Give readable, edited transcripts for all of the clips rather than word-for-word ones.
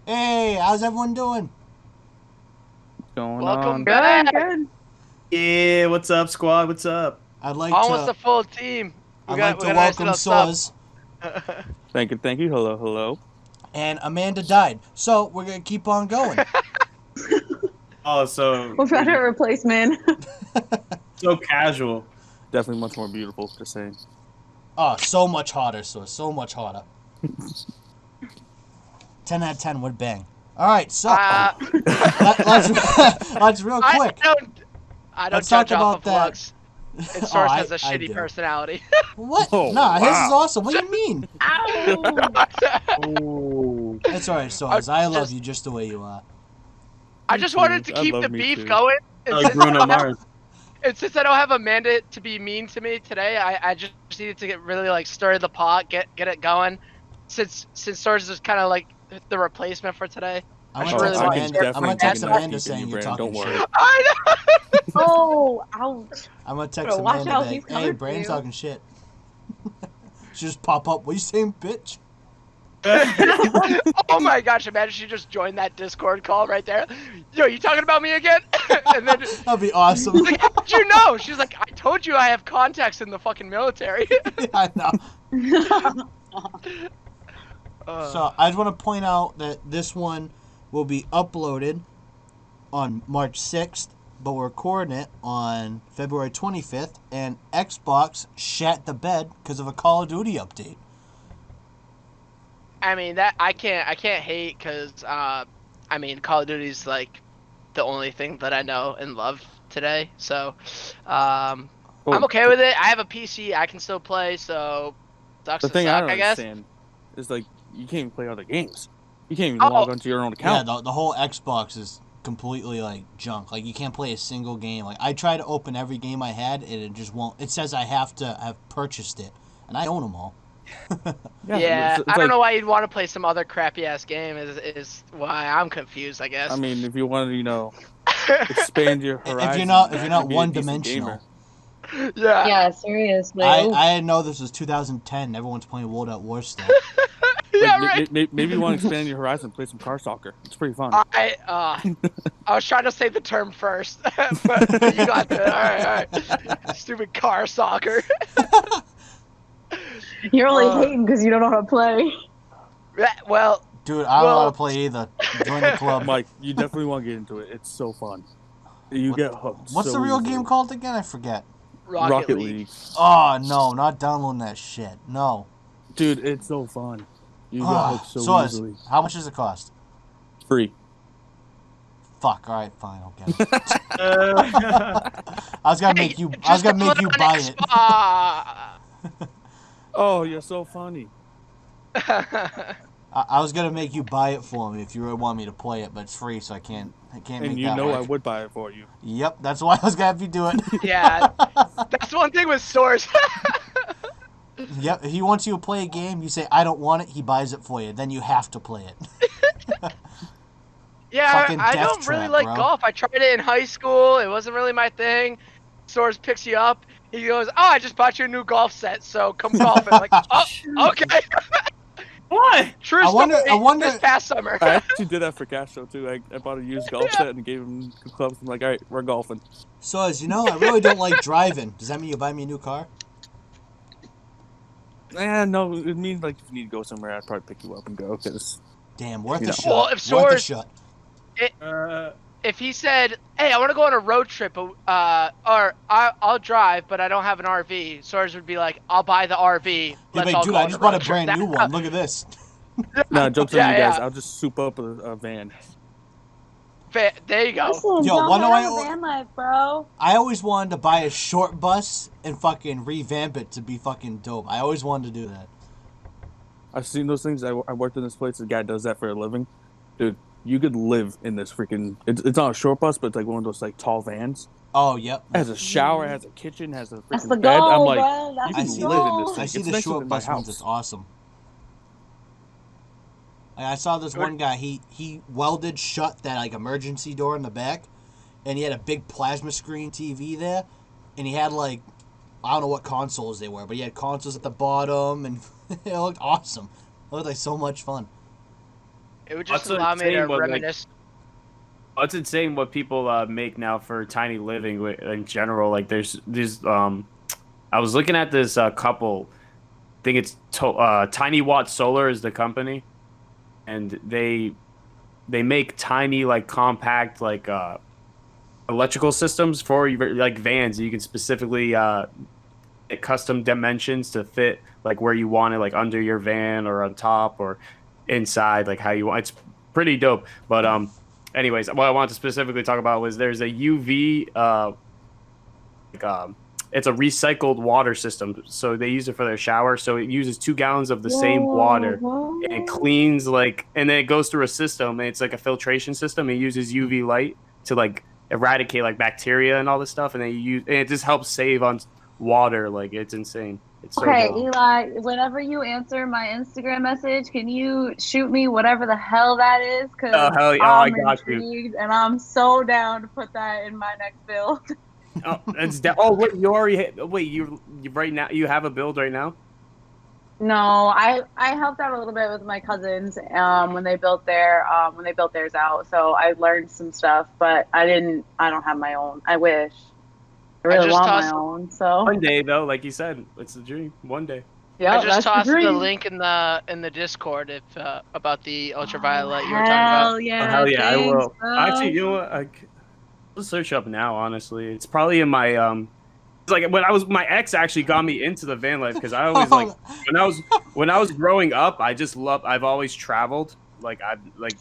Hey, how's everyone doing? Going Welcome on? back. Good. Yeah, what's up, squad? What's up? I'd like Almost to a full team. I'd like We to got a nice welcome little sub. Soz, Thank you, thank you. Hello, hello. and Amanda died, so we're gonna keep on going. Oh, so What about her replacement? so casual. Definitely much more beautiful, just saying. Oh, so much hotter, Soz, so much hotter. 10 out of 10 would bang. All right, so let's real quick. I don't Let's talk judge off about of that. looks. And Source has a I shitty do. personality. What? Oh, Nah, his is wow. awesome. What do you mean? Ow! Oh, That's all right, Soz. I love just- you just the way you are. I just wanted to I keep love the me beef too. going. And like Bruno Mars. since I don't have Amanda to be mean to me today, I just needed to get really like stir the pot, get it going. Since Source is kind of like the replacement for today. I'm I gonna really text want Amanda. I'm gonna definitely text taking that Amanda heat in saying you, you're Brandon. talking Don't worry. shit. I know. Oh, ouch. I'm gonna text Bro, watch Amanda. out, Like, he's hey, coming for Brandon's you." talking shit. She just pop up. What you saying, bitch? Oh my gosh! Imagine she just joined that Discord call right there. Yo, you talking about me again? And then That'd be awesome. like, how did you know? She's like, I told you I have contacts in the fucking military. I know. Uh, So I just want to point out that this one will be uploaded on March 6th, but we're recording it on February 25th, and Xbox shat the bed because of a Call of Duty update. I mean that I can't hate because I mean Call of Duty's like the only thing that I know and love today. So I'm okay with it. I have a PC. I can still play. So sucks The to thing I suck, don't I guess. understand is like you can't even play other games. You can't even log onto your own Yeah, account. the whole Xbox is completely like junk. Like you can't play a single game. Like I tried to open every game I had, and it just won't. It says I have to have purchased it, and I own them all. Yeah, it's I don't like, know why you'd want to play some other crappy ass game. Is why I'm confused. I guess. I mean, if you want to, expand your horizons. If you're not be a decent one-dimensional. gamer. yeah. Yeah, seriously. I Oof. didn't know this was 2010. Everyone's playing World at War still. Yeah, Like, right. Maybe you want to expand your horizon, play some car soccer. It's pretty fun. I was trying to say the term first, but you got the all right. Stupid car soccer. You're only Uh, hating because you don't know how to play. Well, Dude, I don't know how Well- to play either. Join the club. Mike, you definitely want to get into it. It's so fun. You get hooked. What's so the real easily. game called again? I forget. Rocket League. Oh, no, not downloading that shit. No. Dude, it's so fun. You get Ah, hooked so Soz, easily. how much does it cost? Free. Fuck, alright, fine, I'll get it. Uh, I was gonna make you buy it. Oh, you're so funny. I was gonna make you buy it for me if you really want me to play it, but it's free, so I can't make And you that know work. I would buy it for you. Yep, that's why I was gonna have you do it. Yeah, that's one thing with stores. Yep, if he wants you to play a game, you say I don't want it, he buys it for you. Then you have to play it. Yeah, Fucking I death don't really trap, like bro. golf. I tried it in high school. It wasn't really my thing. Stores picks you up. He goes, "Oh, I just bought you a new golf set, so come golf." And I'm like, "Oh, okay." what? True I wonder- story. I wonder- This past summer. I actually did that for Castro too. I bought a used golf set and gave him the clubs. I'm like, all right, we're golfing. So as you know, I really don't like driving. Does that mean you buy me a new car? No, it means like if you need to go somewhere, I'd probably pick you up and go. Cause Damn, worth You a know. shot. Well, if Worth a Soares- shot. If he said, "Hey, I want to go on a road trip," or I'll drive, but I don't have an RV, Soares would be like, "I'll buy the RV. Yeah, Let's but all dude, go I on just a bought road a trip." brand new one. Look at this. no, jokes Yeah, on you guys. yeah. I'll just soup up a van. There you go. Listen, Yo, don't why do have I a al- van life, bro. I always wanted to buy a short bus and fucking revamp it to be fucking dope. I always wanted to do that. I've seen those things. I worked in this place. The guy does that for a living. Dude, you could live in this freaking. It's not a short bus, but it's like one of those like tall vans. Oh, yep. It has a shower, has a kitchen, has a That's freaking the bed. goal, I'm like, bro. That's you I can the see live in goal. this thing. I see It's the nicer short than my bus ones. house. It's awesome. Like, I saw this one guy. He welded shut that like emergency door in the back, and he had a big plasma screen TV there, and he had like I don't know what consoles they were, but he had consoles at the bottom, and it looked awesome. It looked like so much fun. It would just Also allow me to insane what, like, reminisce. it's insane what people make now for tiny living in general. Like there's these I was looking at this couple. I think it's Tiny Watt Solar is the company, and they make tiny like compact like electrical systems for like vans. You can specifically custom dimensions to fit like where you want it, like under your van or on top or inside, like how you want. It's pretty dope. But anyways, what I wanted to specifically talk about was there's a UV like it's a recycled water system, so they use it for their shower. So it uses 2 gallons of the same water, and it cleans like, and then it goes through a system, and it's like a filtration system. It uses UV light to like eradicate like bacteria and all this stuff, and and it just helps save on water. Like it's insane. It's so Okay, dope. Eli, whenever you answer my Instagram message, can you shoot me whatever the hell that is? Because Oh hell yeah! Oh, I I'm got you. intrigued and I'm so down to put that in my next build. Oh, oh wait, you already wait. You right now you have a build right now. No, I helped out a little bit with my cousins when they built theirs out. So I learned some stuff, but I don't have my own. I wish. I really want my own. So One day though, like you said, it's the dream. One day. yeah, I just that's tossed the the dream. link in the Discord if about the ultraviolet you were talking Hell about. yeah! Oh, hell yeah, I thanks, will. bro. Actually, you know what? I'll search up now. Honestly, it's probably in my It's like my ex actually got me into the van life because I always like when I was growing up, I've always traveled. Like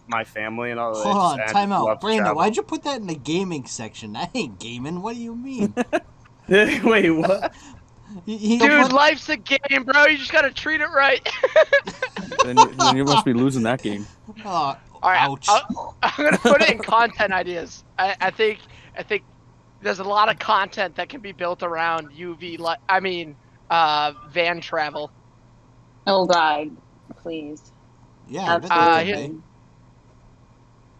my family and all. Hold on, and I time just love out. to Brandon, travel. why'd you put that in the gaming section? That ain't gaming. What do you mean? Wait, what? Dude, life's a game, bro. You just gotta treat it right. Then you must be losing that game. Oh, All right, ouch. I'm gonna put it in content ideas. I think there's a lot of content that can be built around UV light. I mean, van travel. Oh God, please. Yeah, I bet they here- could be.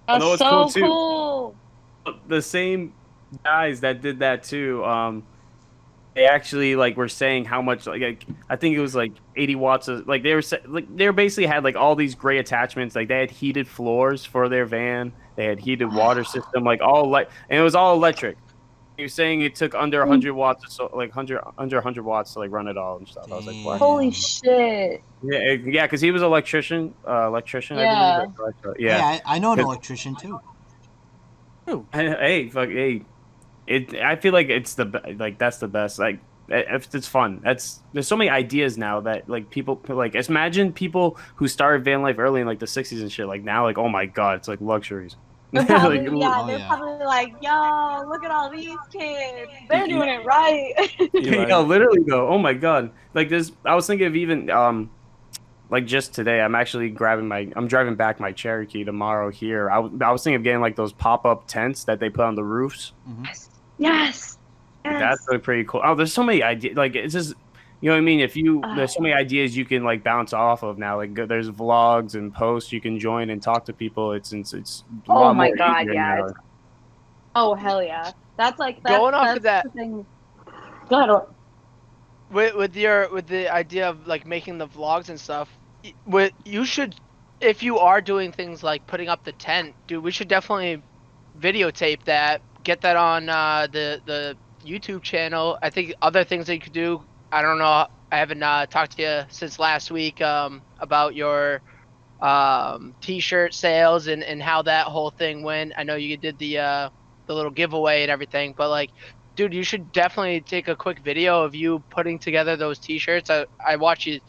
That's Although it's so cool, too. cool. The same guys that did that too. They actually like were saying how much like I think it was like 80 watts of like they were basically had like all these gray attachments. Like they had heated floors for their van. They had heated water system, like all light, and it was all electric. He was saying it took under 100 watts, so like under 100 watts to like run it all and stuff. I was like, what? Holy shit. Yeah, because he was an electrician. Yeah. I believe. Yeah. Hey, I know an electrician too. Hey. I feel like it's that's the best. Like it's fun. There's so many ideas now that like people like imagine people who started van life early in like the 60s and shit. Like now, like oh my god, it's like luxuries. They're probably, Like, oh, they're yeah. probably like, yo, look at all these kids. They're doing it right. yeah, literally though. Oh my god. Like this, I was thinking of even like just today. I'm driving back my Cherokee tomorrow here. I was thinking of getting like those pop-up tents that they put on the roofs. Yes. That's really pretty cool. Oh, there's so many ideas. Like it's just, you know what I mean. There's so many ideas you can like bounce off of now. Like there's vlogs and posts you can join and talk to people. It's a Oh lot my more God, easier yeah. now. Oh hell yeah. That's like Going off that's of that- the thing. Go ahead. with the idea of like making the vlogs and stuff, you should, if you are doing things like putting up the tent, dude, we should definitely videotape that, get that on the YouTube channel. I think other things that you could do, I don't know, I haven't talked to you since last week about your t-shirt sales and how that whole thing went. I know you did the little giveaway and everything, but like, dude, you should definitely take a quick video of you putting together those t-shirts. I watch you,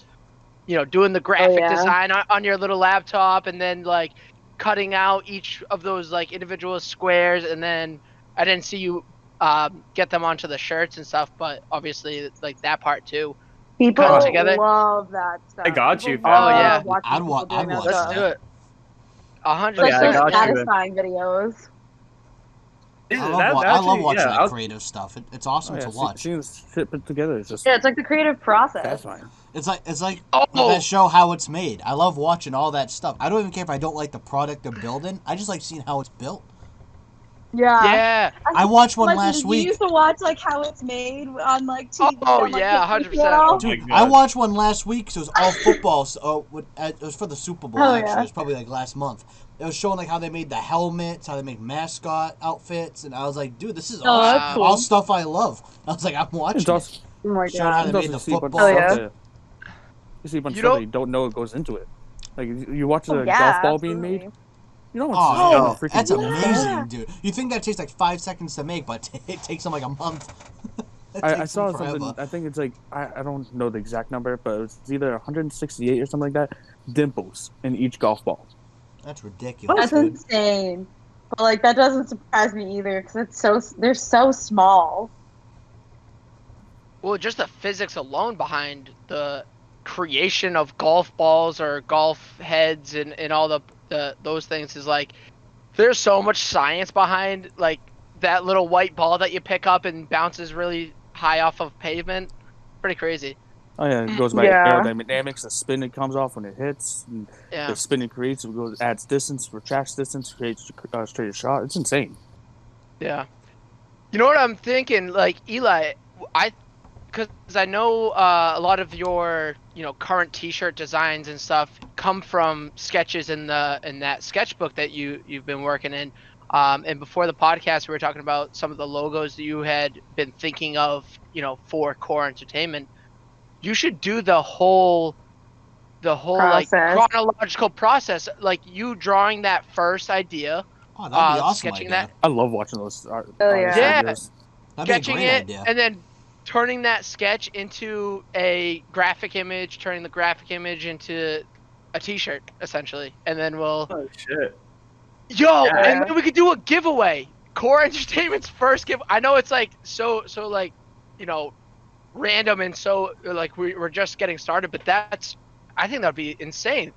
doing the graphic design on your little laptop, and then like cutting out each of those like individual squares, and then I didn't see you get them onto the shirts and stuff, but obviously like that part too. People Cut it together. love that stuff. I got People you, fam. love Oh, yeah. watching I'd people wa- doing I'd that watch Let's stuff. do it. 100%. Yeah, I Such got you. satisfying videos. I love watching that creative stuff. It's awesome to watch. Seeing this shit put together is just Yeah, it's like the creative process. satisfying. It's like Oh! that show How It's Made. I love watching all that stuff. I don't even care if I don't like the product they're building. I just like seeing how it's built. Yeah. I watched one Like, last you week. used to watch like how it's made on like TV. Oh, on, like, yeah, History 100%. Channel? Oh my Dude, God. I watched one last week because it was all football. So, it was for the Super Bowl, Oh, actually. yeah. It was probably like last month. It was showing like how they made the helmets, how they make mascot outfits, and I was like, dude, this is Oh, awesome. that's Wow. All cool. stuff I love. I was like, I'm watching It's also, it. Oh my Showing how god. they it's made also the see a bunch of football. stuff yeah. that you see a bunch of Oh, stuff that you don't know what goes into it. Like you watch Oh, the yeah, golf ball being absolutely. made. You don't Oh, want to yeah. see the freaking That's golf ball. amazing, dude. You think that takes like 5 seconds to make, but it takes them like a month. I saw something. I think it's like I don't know the exact number, but it's either 168 or something like that. Dimples in each golf ball. That's ridiculous, That's dude. insane. But like that doesn't surprise me either because they're so small. Well, just the physics alone behind the creation of golf balls or golf heads and all the those things is like there's so much science behind like that little white ball that you pick up and bounces really high off of pavement. Pretty crazy. Oh yeah, it goes by Yeah. aerodynamics, the spin it comes off when it hits, and Yeah. the spin it creates, it goes adds distance, retracts distance, creates straighter shot. It's insane. Yeah. You know what I'm thinking? Like Eli, because I know a lot of your current T-shirt designs and stuff come from sketches in that sketchbook that you've been working in. And before the podcast, we were talking about some of the logos that you had been thinking of, for Core Entertainment. You should do the whole like Process. chronological process, like you drawing that first idea, Oh, that'd be awesome. sketching idea. I love watching those. Oh, yeah. Yeah. videos. That'd be a sketching great it, idea. and then turning that sketch into a graphic image, turning the graphic image into a T-shirt, essentially, and then we'll. Oh shit. Yo, Yeah. and then we could do a giveaway. Core Entertainment's first give. I know it's like so like, random and so like we're just getting started, but I think that'd be insane.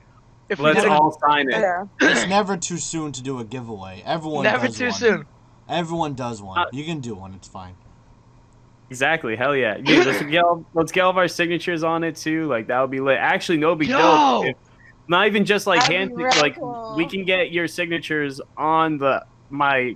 If Let's we did all sign it. Yeah. It's never too soon to do a giveaway. Everyone never does too one. soon. Everyone does one. You can do one. It's fine. Exactly. Hell yeah. Dude, let's get all of our signatures on it too. Like that would be lit. Actually, no, be Yo! dope. Not even just like That'd be real cool. we can get your signatures on my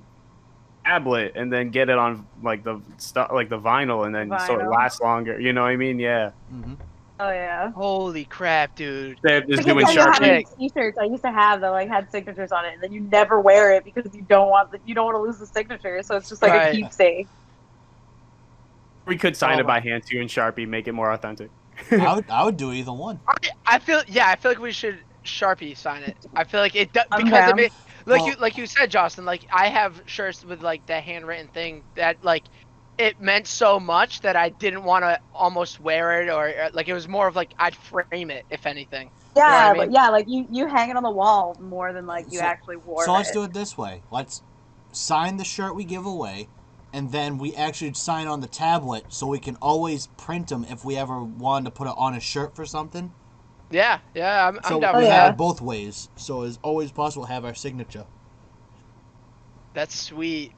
tablet and then get it on like the stuff like the vinyl and then so it Vinyl. lasts longer. You know what I mean? Yeah. Mm-hmm. Oh yeah. Holy crap, dude! They're just Because doing I had Sharpie. these T-shirts I used to have that like had signatures on it, and then you never wear it because you don't want to lose the signature. So it's just like Right. a keepsake. We could sign Oh it by hand too in Sharpie, make it more authentic. I would do either one. I feel like we should Sharpie sign it. I feel like it I'm because down. like you said, Justin. Like I have shirts with like the handwritten thing that like it meant so much that I didn't want to almost wear it or like it was more of like I'd frame it if anything. Yeah, You know what I but mean? yeah, like you hang it on the wall more than like you So- actually wore So it. let's do it this way. Let's sign the shirt we give away, and then we actually sign on the tablet so we can always print them if we ever wanted to put it on a shirt for something. Yeah, I'm So down we with have that. it both ways. So it's always possible to have our signature. That's sweet,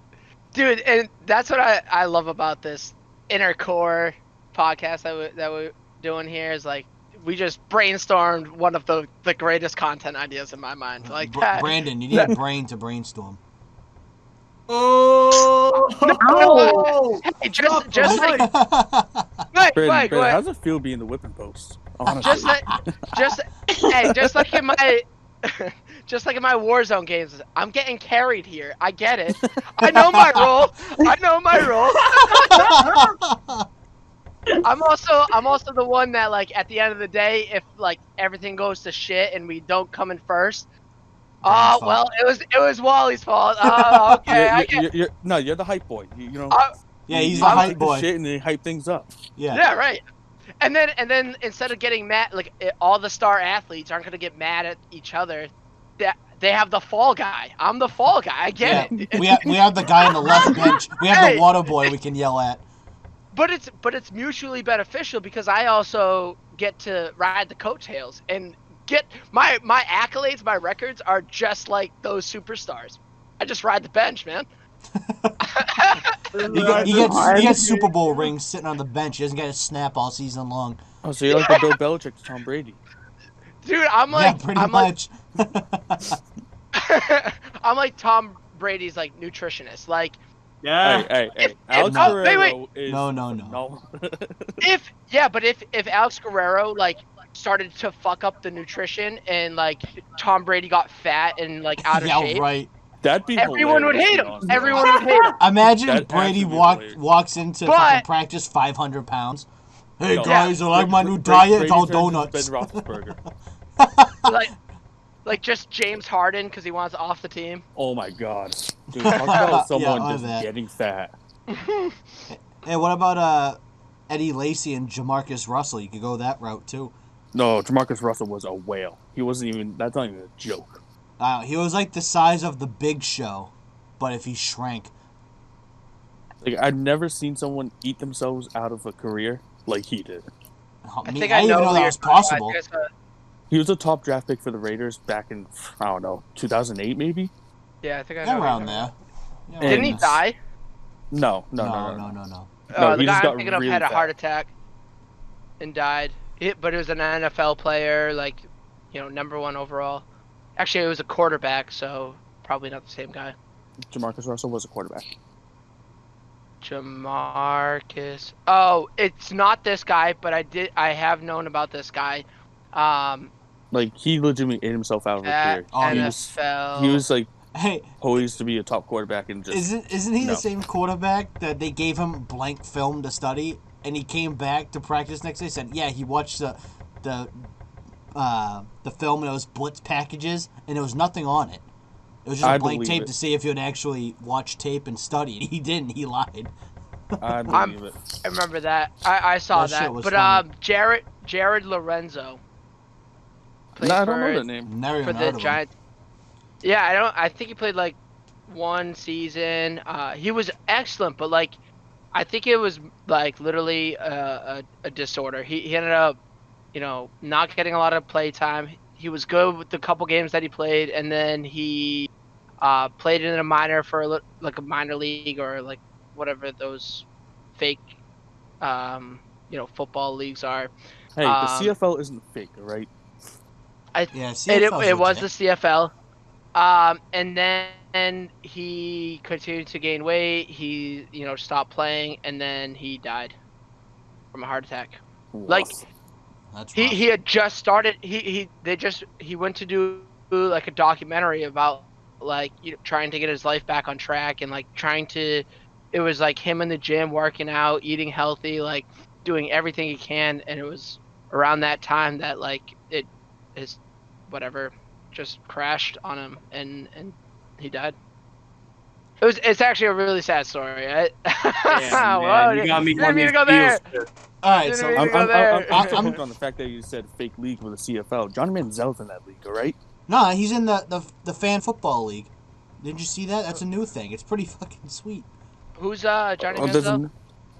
dude. And that's what I love about this Inner Core podcast that we're doing here is like we just brainstormed one of the greatest content ideas in my mind. Like that. Brandon, you need a brain to brainstorm. Oh! No. Hey, just like Brandon, Mike, Brandon, wait. how's it feel being the whipping post? Honestly. just like in my just like in my Warzone games, I'm getting carried here. I get it. I know my role. I'm also the one that like at the end of the day, if like everything goes to shit and we don't come in first, Brandon's oh well, fault. it was Wally's fault. Oh, okay, I get. You're the hype boy. You know. Yeah, he's you the take hype the boy. Shit and they hype things up. Yeah. Yeah, right. And then instead of getting mad, like all the star athletes aren't gonna get mad at each other. They have the fall guy. I'm the fall guy. I get it. We have the guy on the left bench. We have Hey. the water boy we can yell at. But it's mutually beneficial because I also get to ride the coattails and get my accolades, my records are just like those superstars. I just ride the bench, man. He gets Super Bowl rings sitting on the bench. He doesn't get a snap all season long. Oh, so you're like the Bill Belichick to Tom Brady. Dude, I'm like yeah, pretty I'm much. I'm like Tom Brady's like nutritionist. Like, Yeah. Hey. Alex No. Guerrero is No. phenomenal. if Alex Guerrero like started to fuck up the nutrition and like Tom Brady got fat and like out of Yeah, shape, right. That'd be everyone would hilarious, hate to be him. honest with you. Everyone would hate him. Imagine That Brady actually be hilarious. walks into But- fucking practice 500 pounds. Hey No. guys, I like my new Brady diet. It's all turns into donuts. Ben Roethlisberger. Like just James Harden because he wants off the team. Oh my god. Dude, talk about someone I just bet. getting fat. Hey, what about Eddie Lacy and Jamarcus Russell? You could go that route too. No, Jamarcus Russell was a whale. He wasn't even. That's not even a joke. He was like the size of the Big Show, but if he shrank. Like I've never seen someone eat themselves out of a career like he did. I I didn't think even I know know who that you're was talking about. possible. I guess, He was a top draft pick for the Raiders back in, I don't know, 2008 maybe? yeah, I think I know. Yeah, who you're around talking there. about. Yeah, And- Didn't he die? No. No. No, The he just guy got I'm thinking of really had a fat. heart attack and died. But it was an NFL player, like, number 1 overall. Actually, it was a quarterback, so probably not the same guy. Jamarcus Russell was a quarterback. Jamarcus. Oh, it's not this guy, but I have known about this guy. Like, he legitimately ate himself out of a At career. Oh, NFL. He was like Hey, poised to be a top quarterback and just isn't he no. the same quarterback that they gave him blank film to study, and he came back to practice next day? Said, yeah, he watched the film and it was blitz packages, and there was nothing on it. It was just a I blank believe tape it. to see if he would actually watch tape and study. He didn't. He lied. I believe it. I remember that. I saw That shit that. was But funny. Jared Lorenzo. played No, I don't for- know that name. Never for even the heard of him. Giants. Yeah, I think he played like 1 season. He was excellent, but like I think it was like literally a disorder. He ended up, not getting a lot of play time. He was good with the couple games that he played, and then he played in a minor for like a minor league or like whatever those fake football leagues are. Hey, the CFL isn't fake, right? Yeah, It CFL's was the legit. CFL. And then he continued to gain weight. He, stopped playing, and then he died from a heart attack. Like, Woof. That's rough. he had just started. He went to do like a documentary about like trying to get his life back on track and like trying to. It was like him in the gym working out, eating healthy, like doing everything he can, and it was around that time that like his whatever just crashed on him and he died. It's actually a really sad story. Man, Whoa, you got me didn't on mean these to go there. feels. All right, so Didn't I'm, mean to go I'm, there. I'm still hooked on the fact that you said fake league with a CFL. Johnny Manziel's in that league, all right? no, he's in the fan football league. Didn't you see that? That's a new thing. It's pretty fucking sweet. Who's Johnny there's Manziel?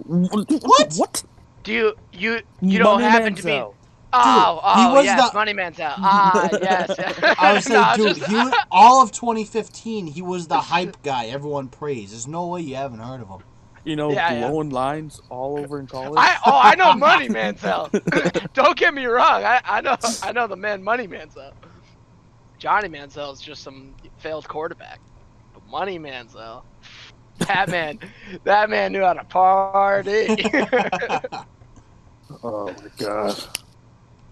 What? What? Do you don't Money happen to be? Manziel. Oh, he was yes, the- Money Manziel. Ah, yes. I was saying, No, dude, just- he was, all of 2015, he was the hype guy everyone praised. There's no way you haven't heard of him. You know, Yeah, yeah. blowing lines all over in college. I know Money Manziel. Don't get me wrong. I know the man Money Manziel. Johnny Manziel is just some failed quarterback. But Money Manziel, that man knew how to party. Oh my god.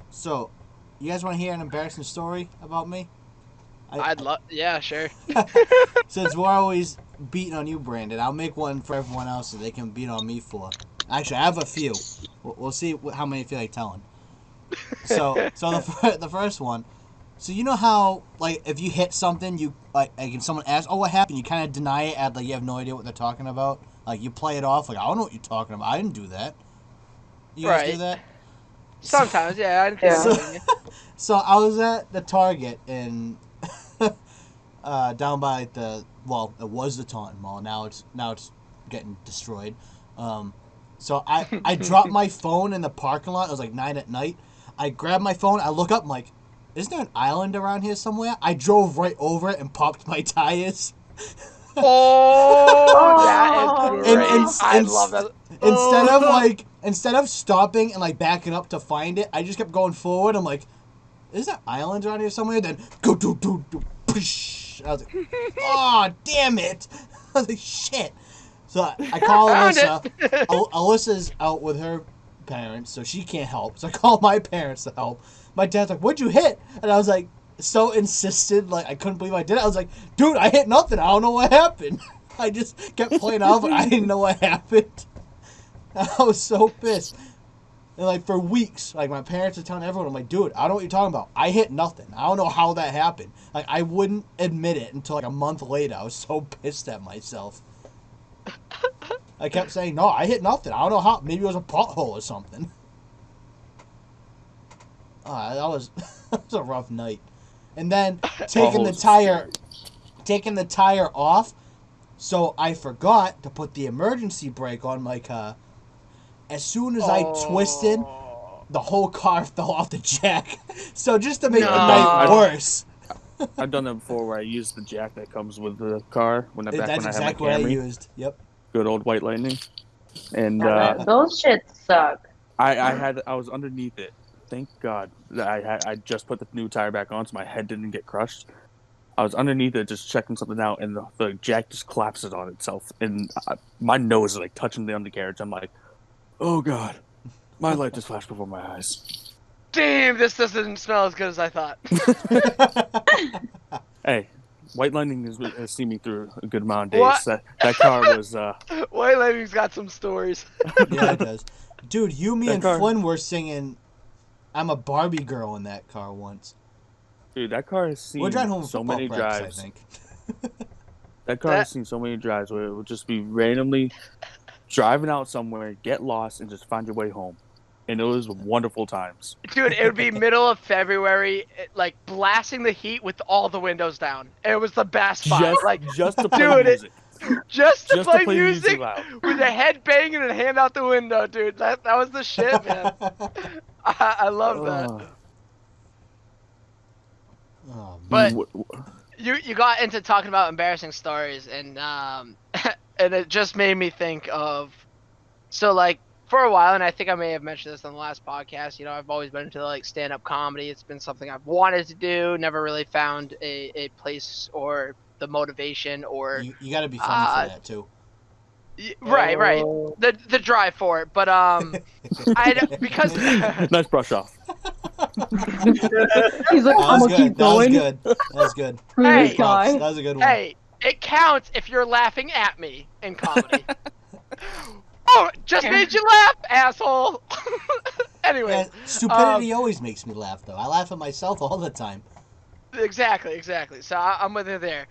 So, you guys want to hear an embarrassing story about me? Yeah, sure. Since we're always beating on you, Brandon, I'll make one for everyone else that they can beat on me for. Actually, I have a few. We'll see how many you feel like telling. So the first one. So you know how, like, if you hit something, you like if someone asks, "Oh, what happened?" You kind of deny it, act like you have no idea what they're talking about. Like you play it off, like I don't know what you're talking about. I didn't do that. You guys do Right. that? Sometimes, yeah. I didn't think So, so I was at the Target in down by it was the Taunton Mall. Now it's getting destroyed. So I dropped my phone in the parking lot. It was like 9 at night. I grabbed my phone. I look up. I'm like, isn't there an island around here somewhere? I drove right over it and popped my tires. Oh, that is great. And- I and- love that. Instead of stopping and like backing up to find it, I just kept going forward. I'm like, is there islands around here somewhere? Then go do. I And I was like, oh, damn it. I was like, shit. So I call Found Alyssa. it. Alyssa's out with her parents, so she can't help. So I call my parents to help. My dad's like, what'd you hit? And I was like, so insistent, like I couldn't believe I did it. I was like, dude, I hit nothing. I don't know what happened. I just kept playing off, but I didn't know what happened. I was so pissed. And like for weeks, like my parents are telling everyone, I'm like, dude, I don't know what you're talking about. I hit nothing. I don't know how that happened. Like I wouldn't admit it until like a month later. I was so pissed at myself. I kept saying, no, I hit nothing. I don't know how. Maybe it was a pothole or something. That was that was a rough night. And then taking the tire off, so I forgot to put the emergency brake on my car. As soon as I twisted, the whole car fell off the jack. So just to make the night worse. I've done that before where I used the jack that comes with the car when I That's exactly what I used. Yep. Good old White Lightning. And those shits suck. I was underneath it. Thank God I just put the new tire back on so my head didn't get crushed. I was underneath it just checking something out, and the jack just collapses on itself, and my nose is like touching the undercarriage. I'm like, oh God, my light just flashed before my eyes. Damn, this doesn't smell as good as I thought. Hey, White Lightning has seen me through a good amount of days. What? That car was... White Lightning's got some stories. Yeah, it does. Dude, me and Flynn were singing I'm a Barbie Girl in that car once. Dude, that car has seen so many drives. I think. That car has seen so many drives where it would just be randomly driving out somewhere, get lost, and just find your way home. And it was wonderful times. Dude, it would be middle of February, like blasting the heat with all the windows down. It was the best spot. Just to play music. Just to play music with a head banging and a hand out the window, dude. That was the shit, man. I love that. Oh, but you got into talking about embarrassing stories, and and it just made me think of, so like for a while, and I think I may have mentioned this on the last podcast, you know, I've always been into like stand-up comedy. It's been something I've wanted to do, never really found a place or the motivation or you got to be funny for that too. Right. The drive for it, but because nice brush off. He's like, I'm gonna keep going. That was good. Hey, that was a good one. Hey, it counts if you're laughing at me in comedy. Oh, just made you laugh, asshole. Anyway, yeah, stupidity always makes me laugh, though. I laugh at myself all the time. Exactly. So I'm with you there.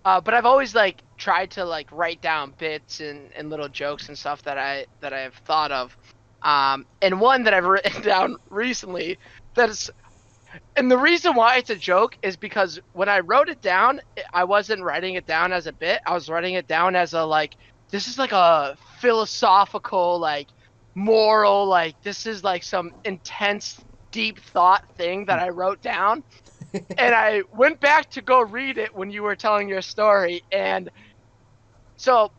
But I've always like tried to like write down bits and little jokes and stuff that I've thought of. And one that I've written down recently and the reason why it's a joke is because when I wrote it down, I wasn't writing it down as a bit. I was writing it down as a like, this is like a philosophical, like moral, like this is like some intense, deep thought thing that I wrote down. And I went back to go read it when you were telling your story. And so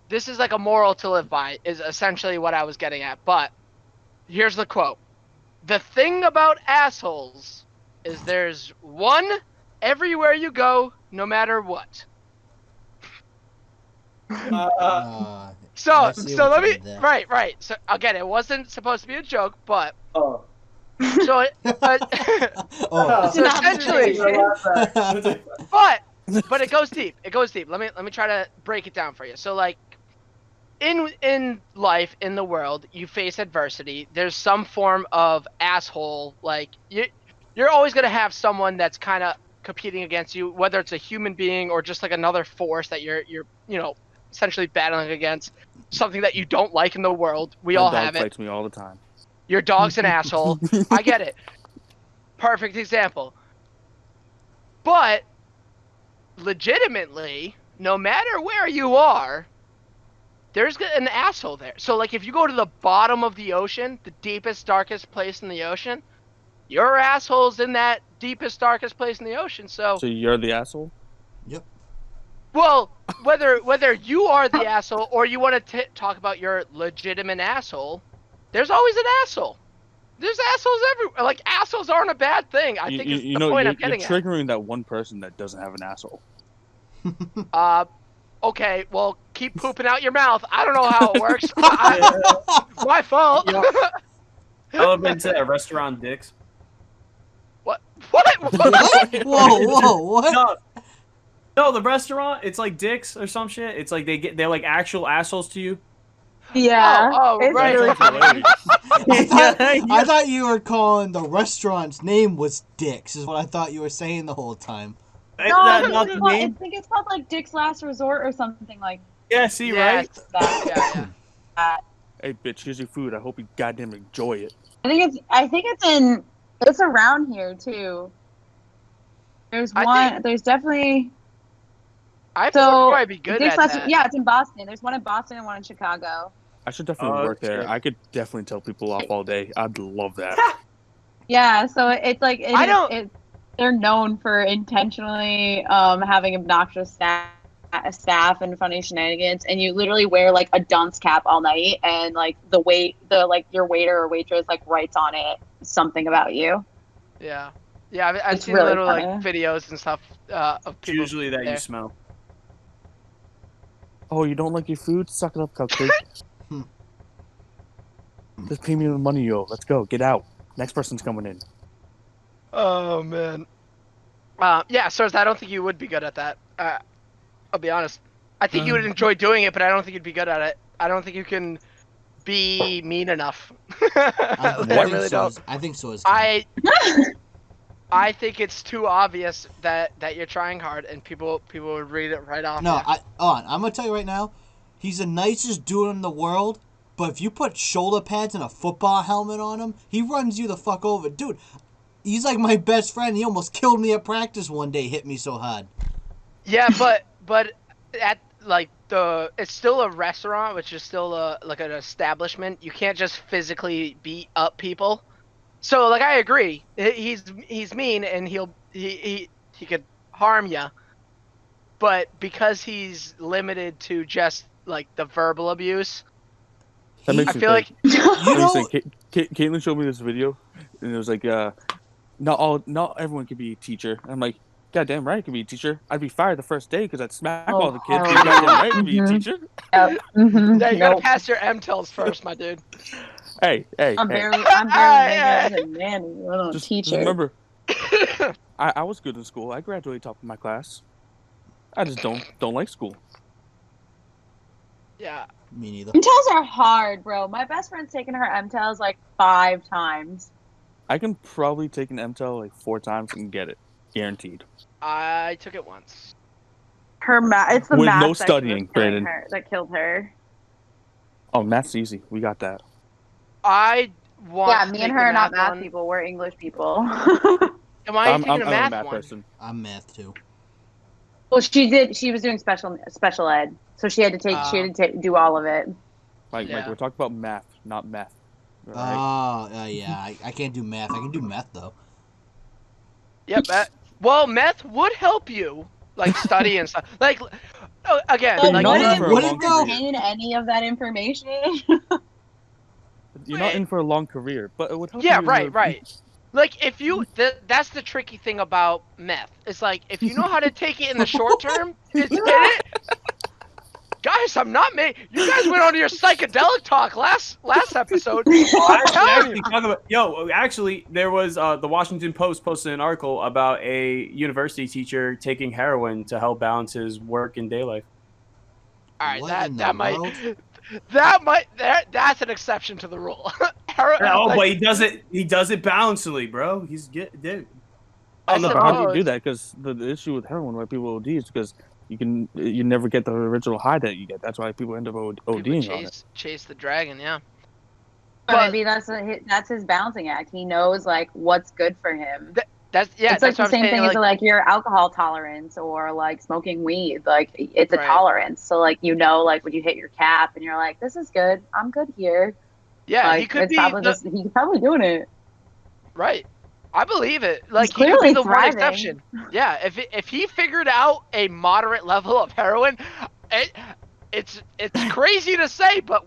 this is like a moral to live by is essentially what I was getting at. But here's the quote. The thing about assholes is there's one everywhere you go, no matter what. So let me right. So again, it wasn't supposed to be a joke, but so so essentially, but it goes deep. It goes deep. Let me try to break it down for you. So like in life, in the world, you face adversity. There's some form of asshole. Like you're always gonna have someone that's kind of competing against you, whether it's a human being or just like another force that you're essentially battling against, something that you don't like in the world. We all have it. My dog fights me all the time. Your dog's an asshole. I get it. Perfect example. But legitimately, no matter where you are, there's an asshole there. So like if you go to the bottom of the ocean, the deepest, darkest place in the ocean, your asshole's in that deepest, darkest place in the ocean. So you're the asshole? Yep. Well, whether you are the asshole or you want to talk about your legitimate asshole, there's always an asshole. There's assholes everywhere. Like, assholes aren't a bad thing. I think it's the point I'm getting at. You're triggering that one person that doesn't have an asshole. Okay, well, keep pooping out your mouth. I don't know how it works. My fault. I've been to a restaurant, Dick's. What? What? Whoa, what? No, the restaurant. It's like Dick's or some shit. It's like they're like actual assholes to you. Yeah. Oh, it's right. really funny. I thought you were calling the restaurant's name was Dick's, is what I thought you were saying the whole time. Is No, that I not think, the I name? think it's called like Dick's Last Resort or something like Yeah. See, Yes. right? that. Yeah. Hey, bitch, here's your food. I hope you goddamn enjoy it. I think it's around here too. There's there's definitely I thought it'd probably be good Dick's at Last, that. yeah, it's in Boston. There's one in Boston and one in Chicago. I should definitely Oh, work there. shit. I could definitely tell people off all day. I'd love that. Yeah, so it's like I don't- they're known for intentionally having obnoxious staff and funny shenanigans, and you literally wear like a dunce cap all night, and like your waiter or waitress like writes on it something about you. Yeah. Yeah, I've It's seen really little like funny. videos and stuff of It's people. usually that there. you smell. Oh, you don't like your food? Suck it up, cupcake. Just pay me the money, yo. Let's go. Get out. Next person's coming in. Oh man. Yeah, Sirs, I don't think you would be good at that. I'll be honest. I think you would enjoy doing it, but I don't think you'd be good at it. I don't think you can be mean enough. I really don't. I think so. I think it's too obvious that you're trying hard, and people would read it right off. No, you. I'm gonna tell you right now, he's the nicest dude in the world. But if you put shoulder pads and a football helmet on him, he runs you the fuck over, dude. He's like my best friend. He almost killed me at practice one day. Hit me so hard. Yeah, but at like it's still a restaurant, which is still like an establishment. You can't just physically beat up people. So like I agree, he's mean and he could harm you. But because he's limited to just like the verbal abuse, That makes I me feel like think. You know, Caitlin showed me this video, and it was like, not everyone could be a teacher. I'm like, goddamn right, I could be a teacher. I'd be fired the first day because I'd smack all the kids. hell Goddamn yeah. right, to be a teacher. Yep. Mm-hmm. yeah, you gotta pass your MTELs first, my dude. Hey, I'm hey. barely making it as a nanny, let alone Just teacher. remember, I was good in school. I graduated top of my class. I just don't like school. Yeah. me neither. MTELs are hard, bro. My best friend's taken her MTELs like 5 times. I can probably take an MTEL like 4 times and get it, guaranteed. I took it once. It's the With math no section studying, that's killing Brandon. her, that killed her. Oh, math's easy. We got that. I want. Yeah, to me take and the her are not math one. people. We're English people. And why are you I'm taking a a math math one? person. I'm math too. Well, she was doing special ed, so she had to do all of it. Mike, Yeah. we're talking about math, not meth. All right? Oh, yeah. I can't do math. I can do meth though. Yep. Well, meth would help you, like study and stuff. Like, again, But You're like not would in it- for a would it long though? career. Contain any of that information? You're not in for a long career, but it would help Yeah, you. right. Like if you, that's the tricky thing about meth. It's like if you know how to take it in the short term, it's in it. Guys, I'm not you guys went on to your psychedelic talk last episode. I'm telling you. Actually, there was the Washington Post posted an article about a university teacher taking heroin to help balance his work and day life. All right, What in the that might world? that's an exception to the rule. But he does it balancedly, bro. He's dude. I No, but how do you suppose. do that? Because the issue with heroin, why people OD, is because you never get the original high that you get. That's why people end up People ODing on it. chase the dragon, yeah. But maybe that's his balancing act. He knows like what's good for him. It's It's like that's the what I'm same saying, thing as like your alcohol tolerance or like smoking weed. Like it's a Right. tolerance. So like like when you hit your cap and you're like, this is good. I'm good here. yeah, Like he could it's be probably he's probably doing it. right. I believe it. Like He's he could be clearly the one thriving. exception. Yeah, if he figured out a moderate level of heroin, it's crazy to say, but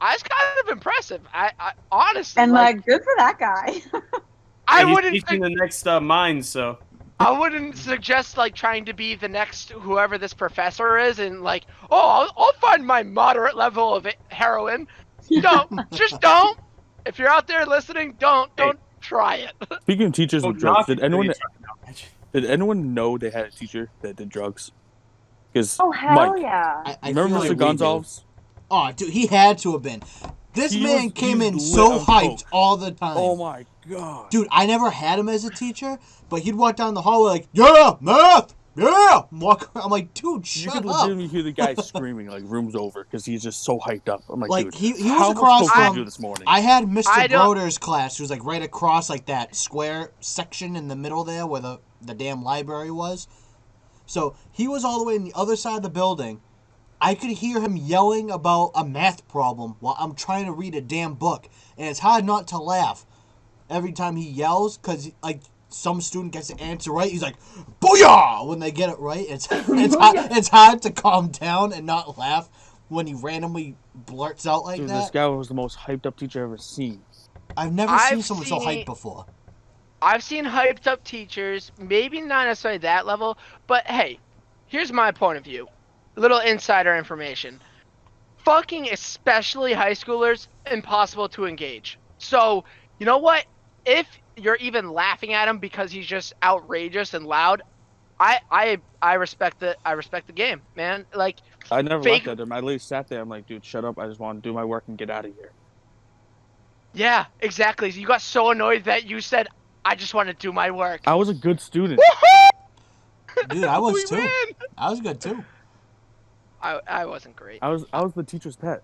it's kind of impressive. I honestly And like good for that guy. I He's wouldn't teaching think, the next mines, so I wouldn't suggest like trying to be the next whoever this professor is, and like, oh, I'll find my moderate level of heroin. Just don't. If you're out there listening, don't try it. Speaking of teachers with drugs, Knock it, did anyone know they had a teacher that did drugs? Because Oh hell yeah! I remember feel Mr. like we do. Gonzalez? Oh, dude, he had to have been. This man came in so hyped all the time. Oh my god. Dude, I never had him as a teacher, but he'd walk down the hallway like, yeah, math, yeah. Walk around. I'm like, dude, You shut could up. legitimately hear the guy screaming like room's over because he's just so hyped up. I'm like dude, he how was across much coke did you from. do this morning? I had Mr. I don't- Broder's class, who was like right across like that square section in the middle there where the damn library was. So he was all the way in the other side of the building. I could hear him yelling about a math problem while I'm trying to read a damn book, and it's hard not to laugh every time he yells because like some student gets the answer right. He's like, "Booyah!" when they get it right. It's hard to calm down and not laugh when he randomly blurts out like Dude, that. this guy was the most hyped up teacher I've ever seen. I've never seen someone so hyped before. I've seen hyped up teachers, maybe not necessarily that level, but hey, here's my point of view. Little insider information. Fucking especially high schoolers, impossible to engage. So, you know what? If you're even laughing at him because he's just outrageous and loud, I respect the game, man. Like I never Fake- laughed at him. I literally sat there. I'm like, dude, shut up. I just want to do my work and get out of here. yeah, exactly. You got so annoyed that you said, I just want to do my work. I was a good student. Dude, I was We too. win! I was good too. I wasn't great. I was the teacher's pet.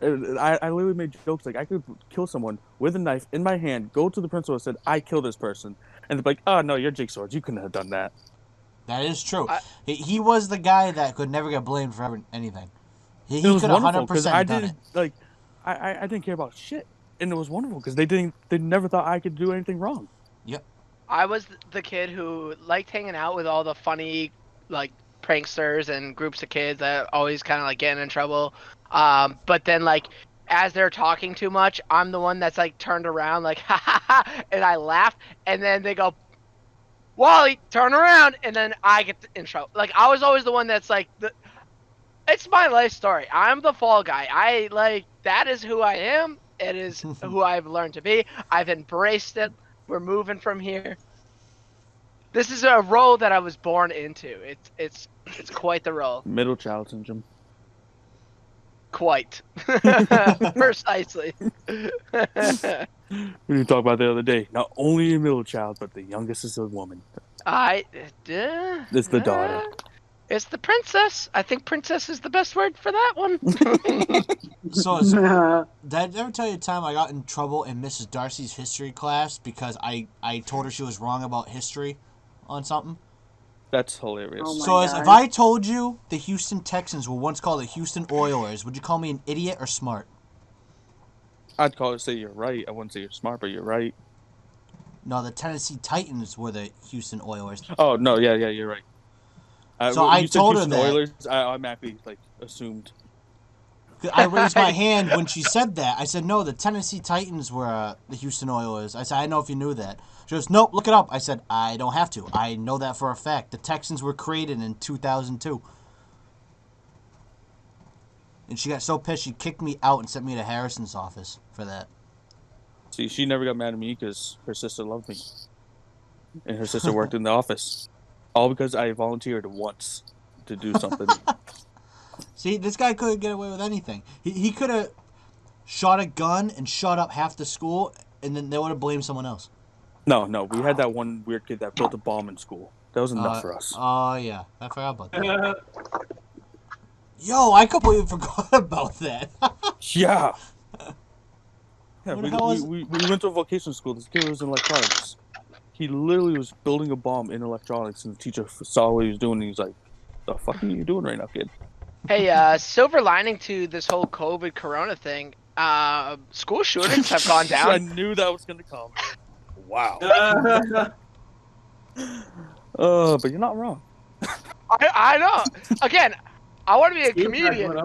I literally made jokes like I could kill someone with a knife in my hand, go to the principal and said, I killed this person. And they'd be like, oh, no, you're Jigsaw's. You couldn't have done that. That is true. He was the guy that could never get blamed for anything. He It was could have wonderful because 100% I done didn't, it. like, I didn't care about shit. And it was wonderful because they never thought I could do anything wrong. Yep. I was the kid who liked hanging out with all the funny, like, pranksters and groups of kids that always kind of, like, getting in trouble. But then, like, as they're talking too much, I'm the one that's, like, turned around, like, ha ha ha, and I laugh, and then they go, Wally, turn around, and then I get in trouble. Like, I was always the one that's, like, it's my life story. I'm the fall guy. That is who I am. It is who I've learned to be. I've embraced it. We're moving from here. This is a role that I was born into. It's quite the role. Middle child syndrome. Quite. Precisely. We were talking about the other day. Not only a middle child, but the youngest is a woman. It's the daughter. It's the princess. I think princess is the best word for that one. So, did I ever tell you the time I got in trouble in Mrs. Darcy's history class because I told her she was wrong about history on something? That's hilarious. Oh my So, God. if I told you the Houston Texans were once called the Houston Oilers, would you call me an idiot or smart? I'd say you're right. I wouldn't say you're smart, but you're right. No, the Tennessee Titans were the Houston Oilers. Oh, no, yeah, you're right. So when I you said told her Houston that. Oilers, I automatically assumed. I raised my hand when she said that. I said, no, the Tennessee Titans were the Houston Oilers. I said, I know if you knew that. She goes, nope, look it up. I said, I don't have to. I know that for a fact. The Texans were created in 2002. And she got so pissed, she kicked me out and sent me to Harrison's office for that. See, she never got mad at me because her sister loved me. And her sister worked in the office. All because I volunteered once to do something. See, this guy couldn't get away with anything. He could have shot a gun and shot up half the school, and then they would have blamed someone else. No, we had that one weird kid that built a bomb in school. That was enough for us. Oh, yeah. I forgot about that. Yo, I completely forgot about that. Yeah. Yeah, What the hell is- we went to a vocational school. This kid was in electronics. He literally was building a bomb in electronics, and the teacher saw what he was doing, and he was like, the fuck are you doing right now, kid? Hey, silver lining to this whole COVID corona thing, school shootings have gone I down. knew that was going to come. Wow. Uh, But you're not wrong. I know. Again, I want to be a comedian.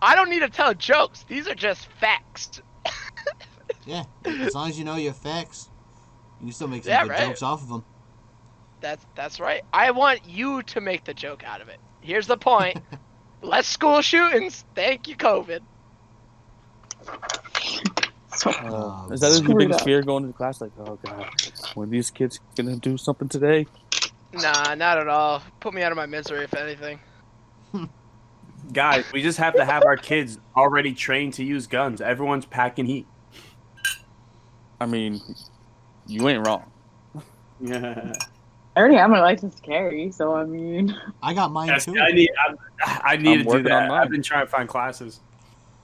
I don't need to tell jokes. These are just facts. Yeah, as long as you know your facts, you can still make some Yeah, good right. jokes off of them. That's right. I want you to make the joke out of it. Here's the point. Less school shootings. Thank you, COVID. Is that your Screwed biggest up. fear going to class? Like, oh god, when these kids gonna do something today? Nah, not at all. Put me out of my misery, if anything. Guys, we just have to have our kids already trained to use guns. Everyone's packing heat. I mean, you ain't wrong. Yeah. I already have my license to carry, so I mean. I got mine Yes, too. I need I'm to do working that. on mine. I've been trying to find classes.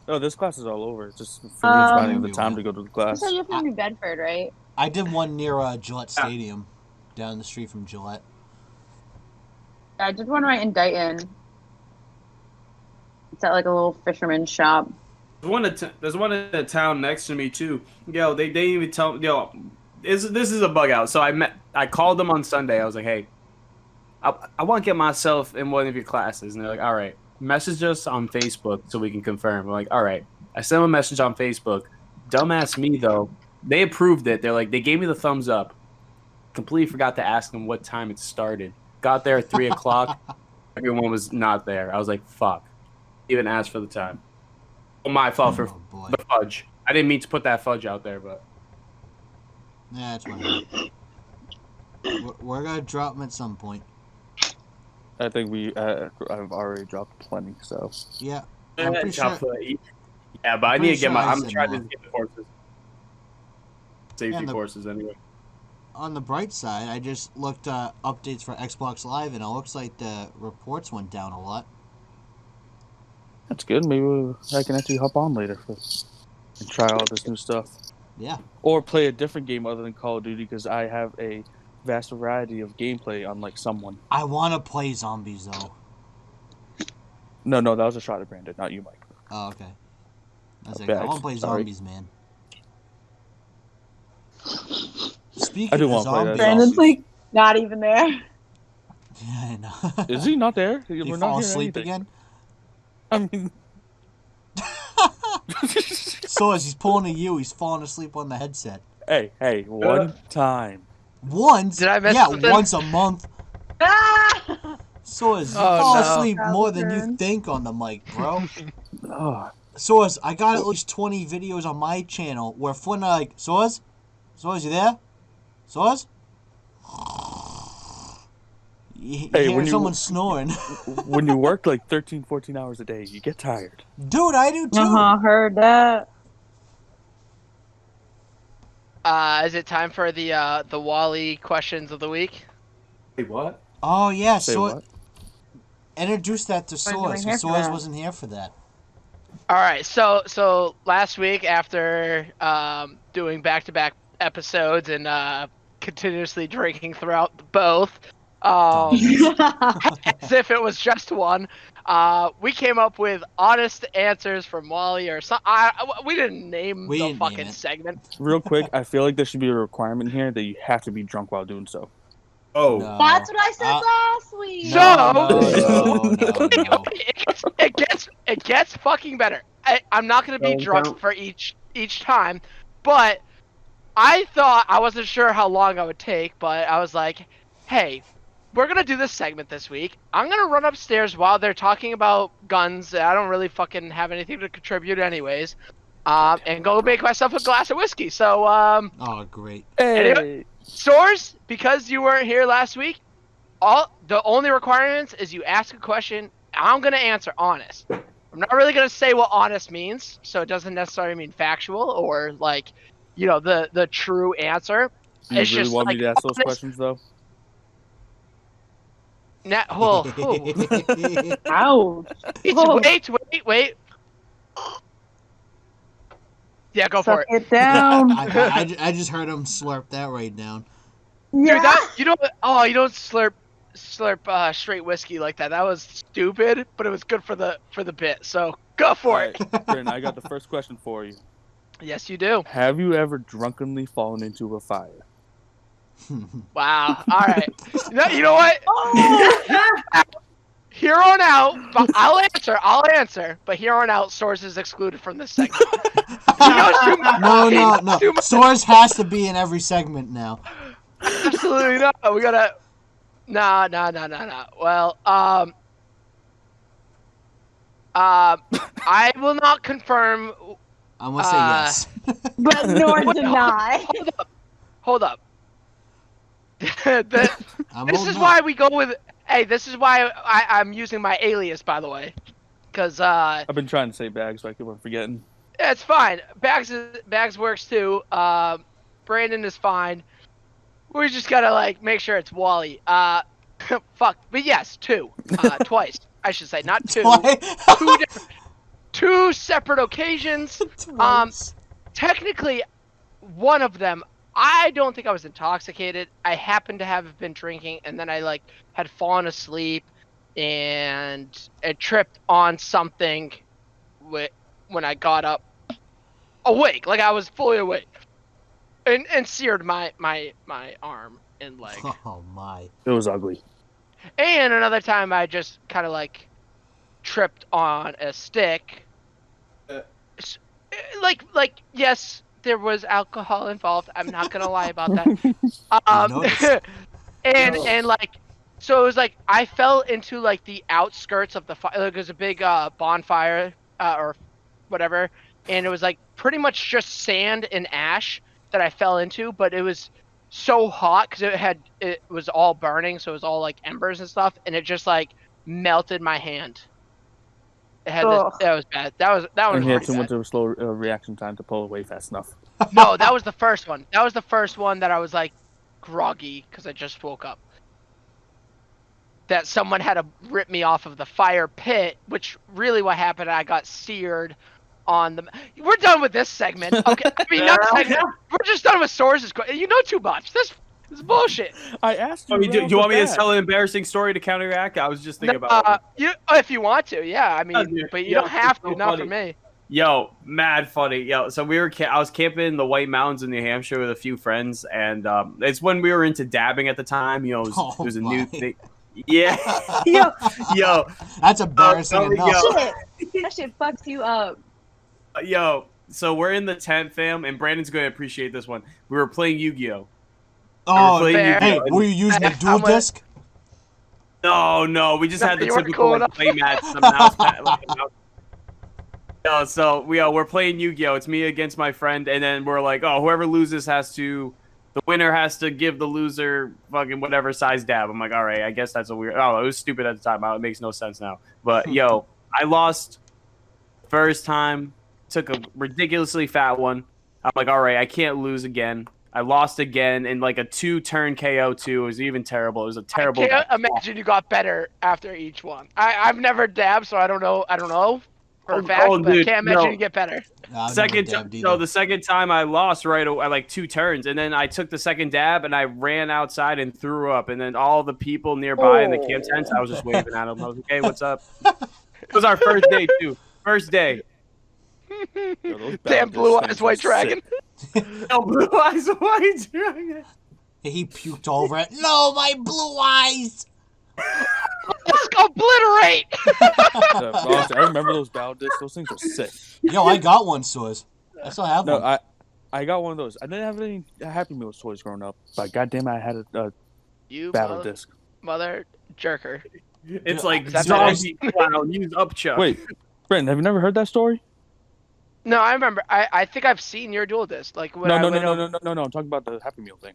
Oh, this class is all over. It's just for me, it's finding the Um, time to go to the You class. said you're from New Bedford, right? I did one near Gillette Stadium, down the street from Gillette. I did one right in Dayton. It's at like a little fisherman's shop. There's one in a town next to me too. Yo, they didn't even tell. Yo, this is a bug out. So I called them on Sunday. I was like, hey, I want to get myself in one of your classes, and they're like, all right, message us on Facebook so we can confirm. I'm like, all right. I sent them a message on Facebook. Dumbass me though, they approved it. They're like, they gave me the thumbs up. Completely forgot to ask them what time it started. Got there at 3 o'clock. Everyone was not there. I was like, fuck. Even asked for the time. Oh, my fault for boy. the fudge. I didn't mean to put that fudge out there, but Yeah, that's what we're gonna drop them at some point. I think I've already dropped plenty. So Yeah, I'm pretty sure. Yeah, but I need to get pretty sure I I'm said trying no. to get the courses. Safety courses anyway. On the bright side, I just looked updates for Xbox Live, and it looks like the reports went down a lot. that's good. Maybe I can actually hop on later and try all this new stuff, Yeah. or play a different game other than Call of Duty because I have a vast variety of gameplay, unlike someone. I want to play zombies though. No, that was a shot at Brandon, not you, Mike. Oh, okay. I was like, Bad. I want to play Sorry. zombies, man. Speaking I do of wanna play that. zombies, Brandon's like not even there. yeah, I know. Is he not there? Did he We're fall not hearing asleep anything. again? I mean, So as he's pulling a U, he's falling asleep on the headset. hey, one time. Once? Did I miss Yeah, something? once a month. Ah! So as you Oh, fall no. asleep more than you Turn. think on the mic, bro. Oh, Soaz, I got at least 20 videos on my channel where Flynn like, Soaz, you there? Soaz? You Hey, hear when you- someone snoring. when you work like 13, 14 hours a day, you get tired. Dude, I do too. Heard that. Is it time for the Wally questions of the week? Wait, what? Oh yeah, Say so what? introduce that to Why Soaz. isn't he here for Soaz that? wasn't here for that. All right, so last week after doing back-to-back episodes and continuously drinking throughout both, as if it was just one, we came up with honest answers from Wally or some. We didn't name We the didn't name fucking it. segment. Real quick, I feel like there should be a requirement here that you have to be drunk while doing so. Oh, No. That's what I said last week. No. It gets fucking better. I'm not gonna be Don't drunk count. for each time, but I thought I wasn't sure how long I would take, but I was like, hey, we're gonna do this segment this week. I'm gonna run upstairs while they're talking about guns. I don't really fucking have anything to contribute anyways, and go make myself a glass of whiskey. So Oh, great. Hey, Source, because you weren't here last week, the only requirements is you ask a question. I'm gonna answer honest. I'm not really gonna say what honest means, so it doesn't necessarily mean factual or like, the true answer. do you It's really just want like me to ask those honest- questions though? Ouch. Wait. Yeah, go for Suck it. it down. I just heard him slurp that right down. Yeah. Dude, you don't slurp straight whiskey like that. That was stupid, but it was good for the bit. So go for it. Alright, Brandon, I got the first question for you. Yes, you do. Have you ever drunkenly fallen into a fire? Wow. All right. You know what? Oh! Here on out, but I'll answer. But here on out, Source is excluded from this segment. No. Source has to be in every segment now. Absolutely not. We gotta. No. Well, I will not confirm. I'm gonna say yes. But nor Wait, deny. Hold up. I'm This holding is up. why we go with. Hey, this is why I'm using my alias, by the way, because I've been trying to say bags, but I keep on forgetting. it's fine. Bags works too. Brandon is fine. We just gotta like make sure it's Wally. Fuck. But yes, two. Twice. I should say, not two. Two different, two separate occasions. Twice. Technically, one of them, I don't think I was intoxicated. I happened to have been drinking, and then I like had fallen asleep, and it tripped on something when I got up awake, like I was fully awake, and seared my arm and leg. Oh my. It was ugly. And another time I just kind of like tripped on a stick. Like yes, there was alcohol involved. I'm not gonna lie about that. Noticed. and like, so it was like I fell into like the outskirts of the fire. Like, there's a big bonfire or whatever, and it was like pretty much just sand and ash that I fell into. But it was so hot because it was all burning, so it was all like embers and stuff, and it just like melted my hand. It had this, Ugh. that was bad. That was And he had pretty too bad. much of a slow reaction time to pull away fast enough. No, that was the first one. That was the first one that I was like groggy because I just woke up. That someone had to rip me off of the fire pit, which really what happened, I got seared on the. We're done with this segment. Okay, I mean not segment. We're just done with sources. You know too much. This is bullshit. I asked you. Oh, right off you want the me to bat. tell an embarrassing story to counteract? I was just thinking about it. If you want to, yeah. I mean, dude, but you yo, don't have it's so to. Not for funny. me. Yo, mad funny. Yo, so I was camping in the White Mountains in New Hampshire with a few friends, and it's when we were into dabbing at the time. You know, it was a new my. thing. Yeah, yo, That's embarrassing enough. That shit fucks you up. yo. So we're in the tent, fam, and Brandon's going to appreciate this one. We were playing Yu-Gi-Oh. Oh, playing fair. hey, Yu-Gi-Oh. were you using a I'm dual with- disc? No, we just No, had the you weren't typical cool like, enough. play match. Some mouse pad, like, a mouse. Yo, so we're playing Yu-Gi-Oh. It's me against my friend, and then we're like, oh, whoever loses the winner has to give the loser fucking whatever size dab. I'm like, all right, I guess that's a weird. Oh, it was stupid at the time. It makes no sense now. But yo, I lost first time. Took a ridiculously fat one. I'm like, all right, I can't lose again. I lost again in like a 2-turn KO too. It was even terrible. It was a terrible. I can't imagine you got better after each one. I've never dabbed, so I don't know for a fact, but dude, can't imagine no. you get better. I've Second never time, dabbed so either. the second time I lost right away, like 2 turns, and then I took the second dab and I ran outside and threw up, and then all the people nearby in the camp tents, I was just waving at them. I was like, "Hey, what's up?" It was our first day too. First day. Yo, those Damn Baptist blue eyes things white are dragon. sick. Oh, blue eyes white dragon. He puked over it. No, my blue eyes. Let's obliterate. Honestly, I remember those bow discs. Those things are sick. Yo, I got one, Suez. I still have No, one. I got one of those. I didn't have any Happy Meal toys growing up, but goddamn, I had a You battle disc. mother jerker. It's like That's zombie clown. Use up, Chuck. Wait, Brandon, have you never heard that story? No, I remember. I think I've seen your dual disc. Like when No. I went over. I'm talking about the Happy Meal thing.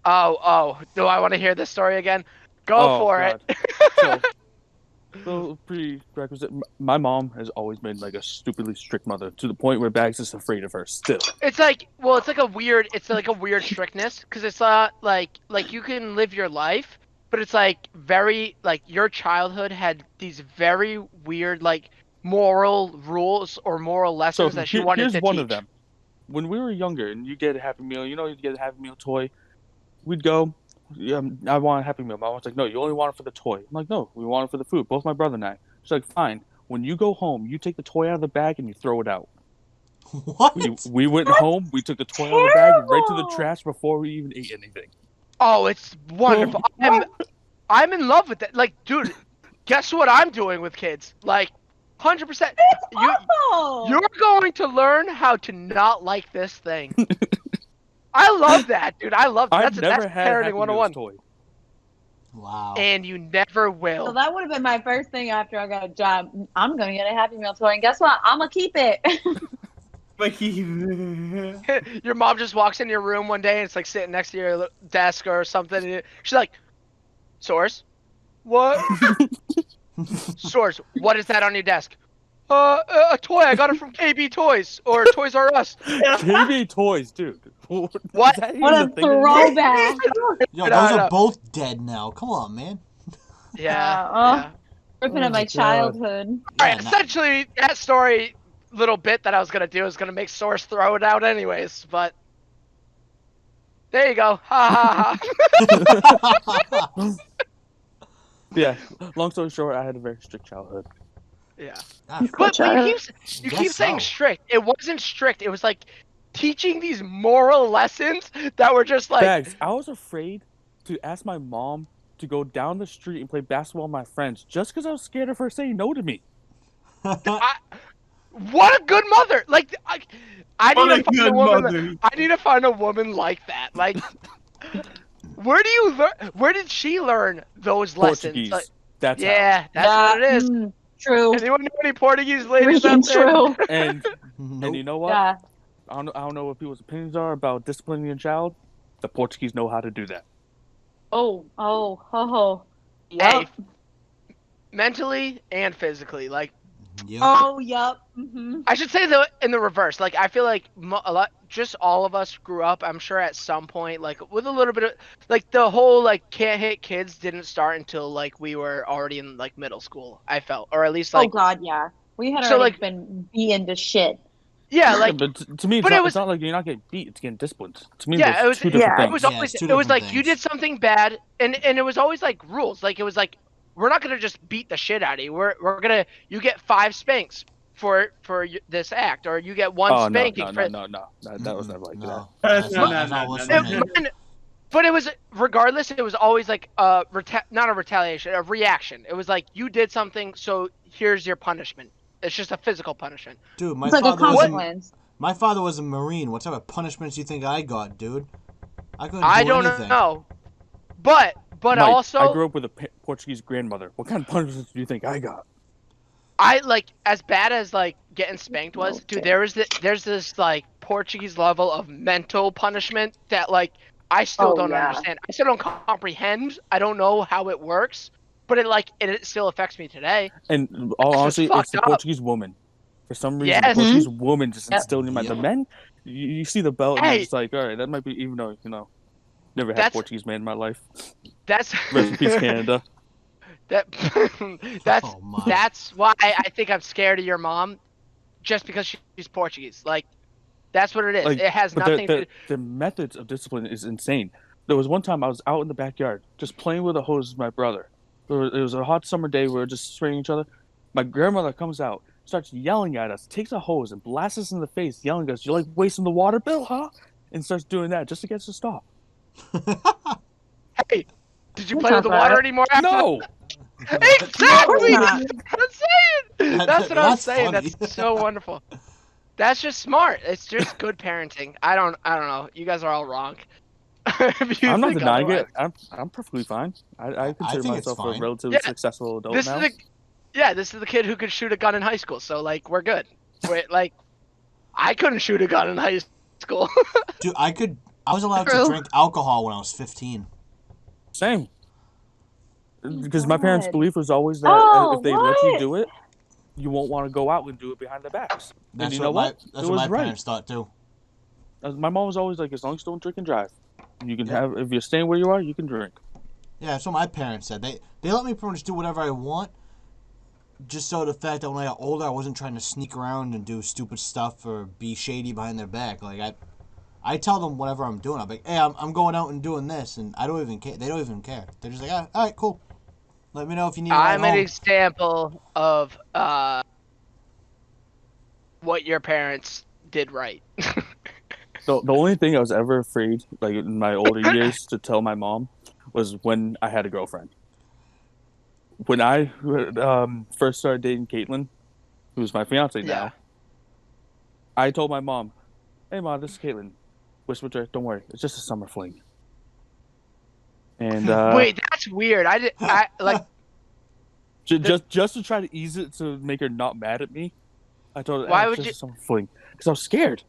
Oh. Do I want to hear this story again? Go Oh, for God. it. So prerequisite. My mom has always been like a stupidly strict mother to the point where Bags is afraid of her still. It's like a weird strictness because it's like you can live your life, but it's like very like your childhood had these very weird like moral rules or moral So lessons that she wanted here's to one teach. of them. When we were younger and you get a Happy Meal, you'd get a Happy Meal toy. We'd go, yeah, I want a Happy Meal. My mom's like, no, you only want it for the toy. I'm like, no, we want it for the food. Both my brother and I. She's like, fine. When you go home, you take the toy out of the bag and you throw it out. What? We went home, we took the toy out of the bag and right to the trash before we even ate anything. Oh, it's wonderful. I'm in love with that. Like, dude, guess what I'm doing with kids? Like, 100%. You're going to learn how to not like this thing. I love that, dude. I love that. I've never That's had a parenting Happy 101. Meals toy. Wow. and you never will. So that would have been my first thing after I got a job. I'm going to get a Happy Meal toy. And guess what? I'm going to keep it. Your mom just walks in your room one day and it's like sitting next to your desk or something. And she's like, Source? What? Source, what is that on your desk? A toy. I got it from KB Toys or Toys R Us. KB Toys, dude. What? What a throwback. Yo, those are both dead now. Come on, man. Yeah. Ripping up my childhood. Alright, essentially, that story, little bit that I was going to do is going to make Source throw it out anyways, but there you go. Ha ha ha. Yeah, long story short, I had a very strict childhood. Yeah. Ah, But you keep saying strict. It wasn't strict. It was like teaching these moral lessons that were just like... Bags, I was afraid to ask my mom to go down the street and play basketball with my friends just because I was scared of her saying no to me. What a good mother! Like, I need to find a woman. I need to find a woman like that. Like, where do you learn? Where did she learn those Portuguese. lessons? That's that's what it is. True. Anyone know any Portuguese ladies Freaking out there? true. And Nope. you know what? Yeah. I don't know what people's opinions are about disciplining your child. The Portuguese know how to do that. Oh. Hey, mentally and physically, like. Yep. Oh, yep. Mm-hmm. I should say in the reverse. Like, I feel like just all of us grew up, I'm sure at some point, like with a little bit of like the whole like can't hit kids didn't start until like we were already in like middle school. I felt, or at least like. Oh God, yeah. We had So, already like- been beaten to shit. Yeah, like. but to me, it's not like you're not getting beat; it's getting disciplined. To me, Yeah, those two different It things. was Yeah, always it's two it was different like you things. did something bad, and it was always like rules. Like it was like we're not gonna just beat the shit out of you. We're gonna you get 5 spanks for this act, or you get 1 spanking for. No. That was never like that. No. That's That's no, not no, what's no, for no. me. But it was regardless. It was always like not a retaliation, a reaction. It was like you did something, so here's your punishment. It's just a physical punishment. Dude, It's like a consequence. my father was a Marine. What type of punishments do you think I got, dude? I couldn't do I don't anything. know, but Mike, also I grew up with a Portuguese grandmother. What kind of punishments do you think I got? I like as bad as like getting spanked was, dude. There's this like Portuguese level of mental punishment that like I still don't understand. I still don't comprehend. I don't know how it works, but it still affects me today. And honestly, it's fucked the up. Portuguese woman. For some reason, Yes. the Portuguese woman just instilled in my Yep. the men. You see the belt, and Hey. you're just like, all right, that might be. Even though never had a That's- Portuguese man in my life. That's Rest in peace, Canada. that's Oh, my. that's why I think I'm scared of your mom, just because she's Portuguese. Like that's what it is. Like, It has but nothing to. the methods of discipline is insane. There was one time I was out in the backyard just playing with a hose with my brother. It was a hot summer day. We were just spraying each other. My grandmother comes out, starts yelling at us, takes a hose and blasts us in the face, yelling at us, "You're like wasting the water bill, huh?" And starts doing that just to get us to stop. Hey, did you That's play not with the water bad. anymore? After No, Exactly. not. That's what I'm saying. That's what I'm That's saying. funny. That's so wonderful. That's just smart. It's just good parenting. I don't know. You guys are all wrong. If you I'm not think denying otherwise. it. I'm perfectly fine. I consider think it's myself a fine. relatively Yeah, successful adult This now. is the kid who could shoot a gun in high school. So like we're good. Like I couldn't shoot a gun in high school. Dude, I was allowed to True. drink alcohol when I was 15. Same. Because Oh, my parents' God. belief was always that Oh, if they let you what? do it, you won't want to go out and do it behind their backs. And That's you know what? That's It what was my right. parents thought too. My mom was always like, as long as you don't drink and drive, you can have. If you're staying where you are, you can drink. Yeah, that's what my parents said. They let me pretty much do whatever I want. Just so the fact that when I got older, I wasn't trying to sneak around and do stupid stuff or be shady behind their back. Like I tell them whatever I'm doing. I'm like, hey, I'm going out and doing this, and I don't even care. They don't even care. They're just like, all right, cool. Let me know if you need. I'm an home. example of what your parents did right. The only thing I was ever afraid, like in my older years, to tell my mom was when I had a girlfriend. When I first started dating Caitlin, who's my fiance now, Yeah. I told my mom, "Hey, mom, this is Caitlin. Whisper to her, don't worry, it's just a summer fling." And Wait, that's weird. I like. just to try to ease it to make her not mad at me, I told her, Why it's would just you? a summer fling, because I was scared.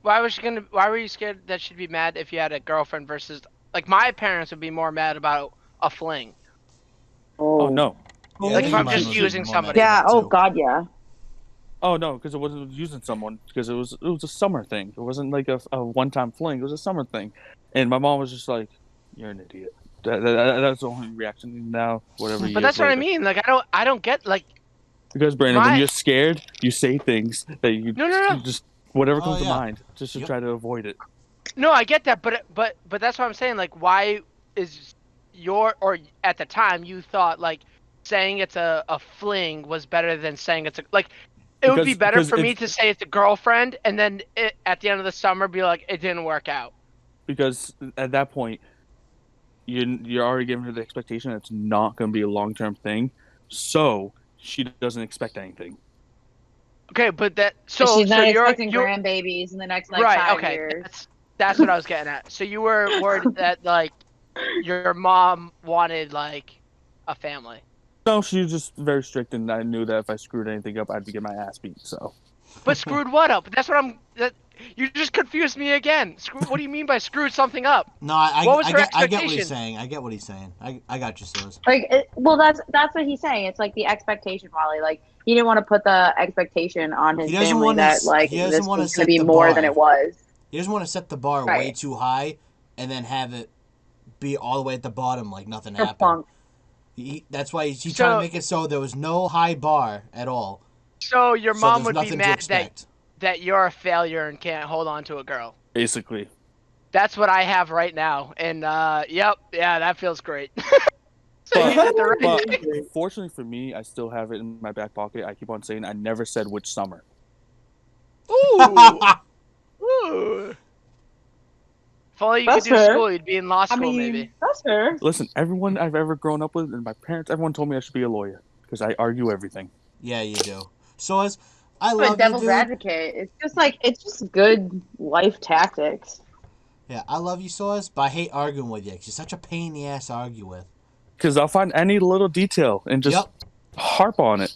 Why were you scared that she'd be mad if you had a girlfriend versus like my parents would be more mad about a fling. Oh no. Yeah, Like I if think I'm mine just would be using more mad somebody. for Yeah. that, Oh too. God. Yeah. Oh no, because it wasn't using someone. Because it was a summer thing. It wasn't like a one-time fling. It was a summer thing, and my mom was just like, "You're an idiot." That's the only reaction. Now, whatever But years that's what I later. mean. Like I don't get like Because Brandon, when my you're scared, you say things that you no. just whatever Oh, comes to yeah. mind, just to Yep. try to avoid it. No, I get that, but that's what I'm saying. Like, why is or at the time you thought like saying it's a fling was better than saying it's a like it would be better Because for me it's to say it's a girlfriend and then at the end of the summer be like it didn't work out. because at that point you're already giving her the expectation that it's not going to be a long-term thing, so she doesn't expect anything. Okay, but that And so she's not you're expecting grandbabies in the next like right. 5 Okay, years. that's what I was getting at. So you were worried that like your mom wanted like a family. No, she was just very strict, and I knew that if I screwed anything up, I'd get my ass beat. So But screwed what up? That's what you just confused me again. What do you mean by screwed something up? No, What was her I get what he's expectation? saying. I get what he's saying. I got you, Sos. Well, that's what he's saying. It's like the expectation, Wally. Like he didn't want to put the expectation on his He doesn't family wanna that like he doesn't this wanna was going to set be the more bar. than it was. He doesn't want to set the bar way Right. too high and then have it be all the way at the bottom like nothing Or happened. punk. That's why he's So- trying to make it so there was no high bar at all. So your So mom there's would be nothing to mad expect. that you're a failure and can't hold on to a girl. basically, That's what I have right now, and yep, yeah, that feels great. So you did the right but thing. fortunately for me, I still have it in my back pocket. I keep on saying I never said which summer. Ooh, ooh. If only you That's could do fair. school, you'd be in law school, maybe. That's fair. Listen, everyone I've ever grown up with, and my parents, everyone told me I should be a lawyer because I argue everything. Yeah, you do. Sos, I I'm a love you, devil's dude. advocate. It's just good life tactics. Yeah, I love you, Sos, but I hate arguing with you. 'Cause you're such a pain in the ass to argue with. Because I'll find any little detail and just Yep. harp on it.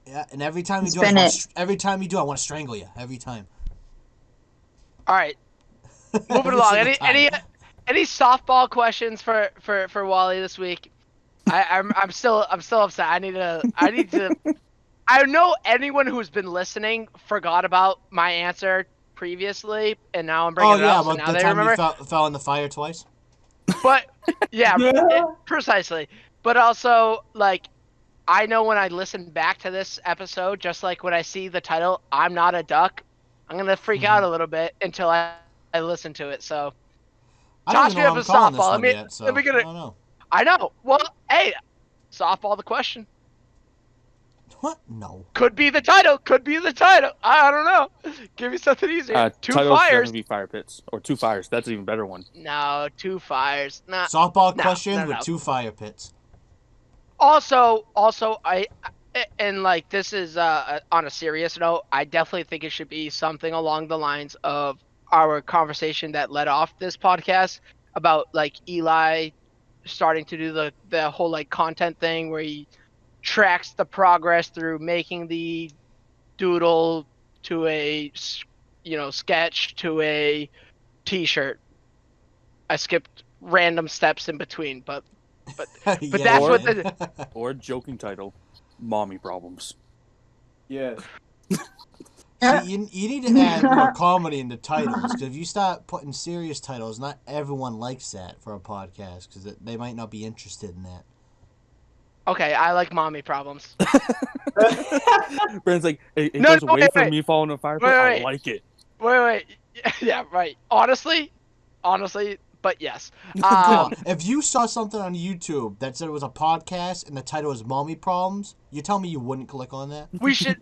Yeah, and every time you do, Spin it. I want to strangle you. Every time. All right, moving Every along. single Any time. any softball questions for Wally this week? I'm still upset. I need to. I know anyone who's been listening forgot about my answer previously, and now I'm bringing Oh it yeah, up, so about now the they time remember. you fell in the fire twice. But yeah, precisely. But also, like, I know when I listen back to this episode, just like when I see the title, "I'm Not a Duck," I'm gonna freak out a little bit until I listen to it. So I don't toss even me know up what a I'm calling this softball. one yet, so let me get I it. don't know. I know. Well, hey, softball the question. What? No. Could be the title. Could be the title. I don't know. Give me something easier. Two Title's fires. definitely be fire pits or two fires. That's an even better one. No, two fires. Nah. Softball no, questions no. with 2 fire pits. Also, I and like this is on a serious note. I definitely think it should be something along the lines of our conversation that led off this podcast about like Eli starting to do the whole like content thing where he tracks the progress through making the doodle to a sketch to a t-shirt. I skipped random steps in between, but Yeah, that's you what did. Or joking title, mommy problems. Yes. See, you need to add more comedy into titles, because if you start putting serious titles, not everyone likes that for a podcast, because they might not be interested in that. okay, I like mommy problems. Brandon's like, it No, goes no, away wait, from wait. me falling in a fire pit. Wait, I wait. like it. Wait. Yeah, right. Honestly, but yes. Come on. If you saw something on YouTube that said it was a podcast and the title was Mommy Problems, you tell me you wouldn't click on that? We should.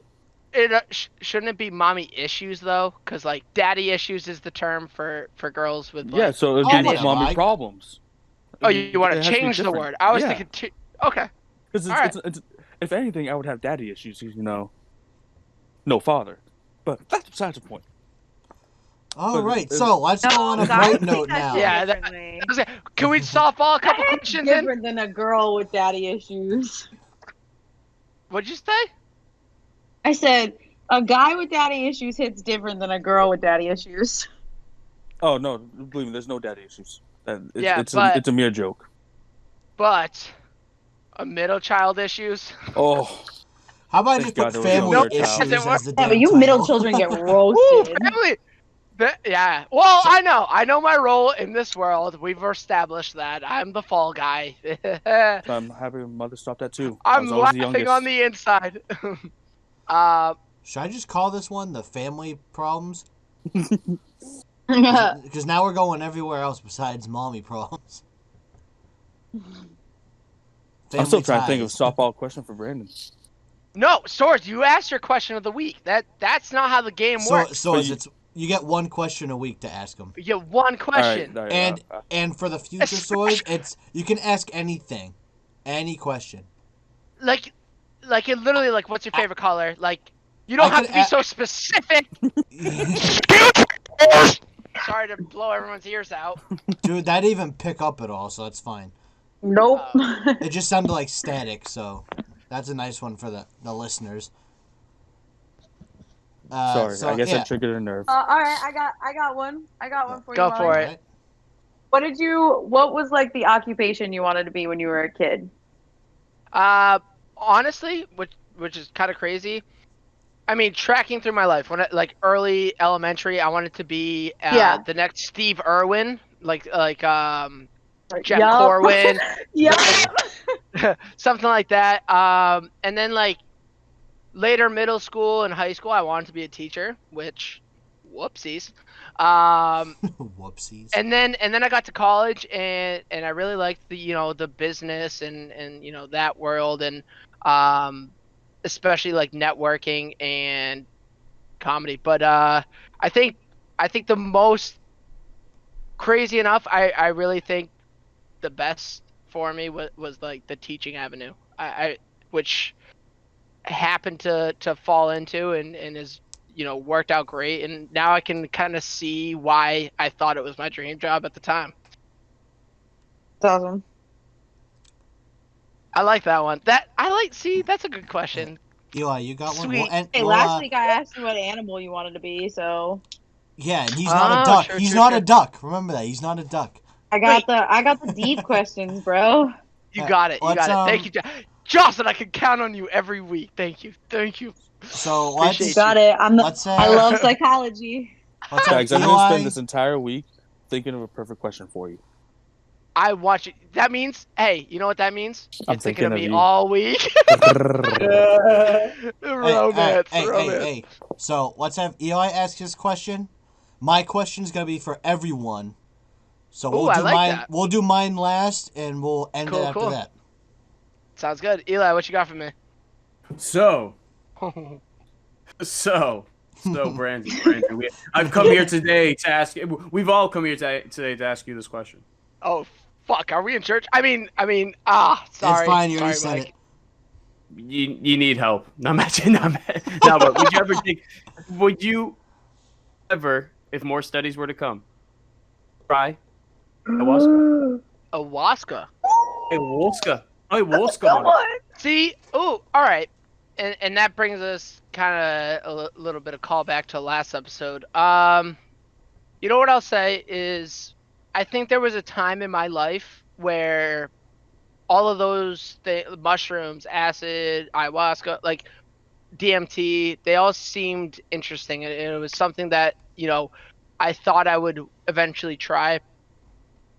Shouldn't it be mommy issues though? Because like daddy issues is the term for girls with like. Yeah, so it'd Oh, be whatever. mommy problems. Oh, you want It to has be change the different. word? I was Yeah. thinking. Okay. Because All right. it's, if anything, I would have daddy issues. No father. But that's besides the point. All But right, it- so let's go on a guys bright take note that now. shit Yeah, that- differently. Can we softball a couple That's questions in? different than a girl with daddy issues. What'd you say? I said a guy with daddy issues hits different than a girl with daddy issues. Oh no, believe me, there's no daddy issues. Yeah, It's but- a mere joke. But a middle child issues. Oh, How about I Thank just put God there was family no third issues child. as the Yeah, damn but you title? middle children get Ooh, roasted. family. Yeah. Well, I know my role in this world. We've established that I'm the fall guy. I'm happy my mother stopped that too. I I'm was always the laughing youngest. on the inside. Should I just call this one the family problems? Yeah. Because now we're going everywhere else besides mommy problems. I'm still Family trying to think of a ties. softball question for Brandon. No, Swords, you asked your question of the week. That's not how the game works. So But is it's you get one question a week to ask them. You get one question. All right, And for the future Swords, it's you can ask anything, any question. Like it literally like what's your favorite color? Like you don't I have could to be a- so specific. Sorry to blow everyone's ears out. Dude, that didn't even pick up at all, so it's fine. Nope. It just sounded like static, so that's a nice one for the listeners. Sorry, so, I guess yeah. I triggered a nerve. All right, I got one. I got one for Go you. for Molly. it. Alright. What was like the occupation you wanted to be when you were a kid? Honestly, which is kind of crazy. I mean, tracking through my life, when like early elementary, I wanted to be Yeah. the next Steve Irwin, like Jeff Yup. Corwin, Yeah. something like that. And then like later middle school and high school, I wanted to be a teacher, which whoopsies. Whoopsies. And then I got to college and I really liked the business and that world and especially like networking and comedy. But I think the most crazy enough, I really think the best for me was like the teaching avenue. I which happened to fall into and is worked out great, and now I can kind of see why I thought it was my dream job at the time. That's awesome. I like that one. See, that's a good question. Eli, you got one? Sweet. Well, and, Hey, well, last week I asked you what animal you wanted to be, so yeah, and he's not a duck. Sure, He's sure, not sure. a duck. Remember that. He's not a duck. I got the deep questions, bro. You got it. let's, Thank you, Jocelyn. I can count on you every week. Thank you. So Appreciate You let's got it. let's I love psychology. let's have Guys, I'm gonna Eli. spend this entire week thinking of a perfect question for you. I watch it. That means, hey, you know what that means? You're I'm thinking of thinking me of you. all week. Romance. Hey. So let's have Eli ask his question. My question's gonna be for everyone. So we'll Ooh, I do like mine. that. We'll do mine last, and we'll end Cool, it after cool. that. Sounds good. Eli, what you got for me? So, Brandon, I've come here today to ask. We've all come here today to ask you this question. Oh, fuck. Are we in church? I mean, sorry. It's fine. You already Sorry, said Mike. it. You need help. No, but would you ever think? Would you ever, if more studies were to come, try ayahuasca? Ayahuasca. Ayahuasca. man. See, all right, and that brings us kind of a little bit of callback to last episode. You know what I'll say is, I think there was a time in my life where all of those mushrooms, acid, ayahuasca, like DMT, they all seemed interesting, and it was something that I thought I would eventually try.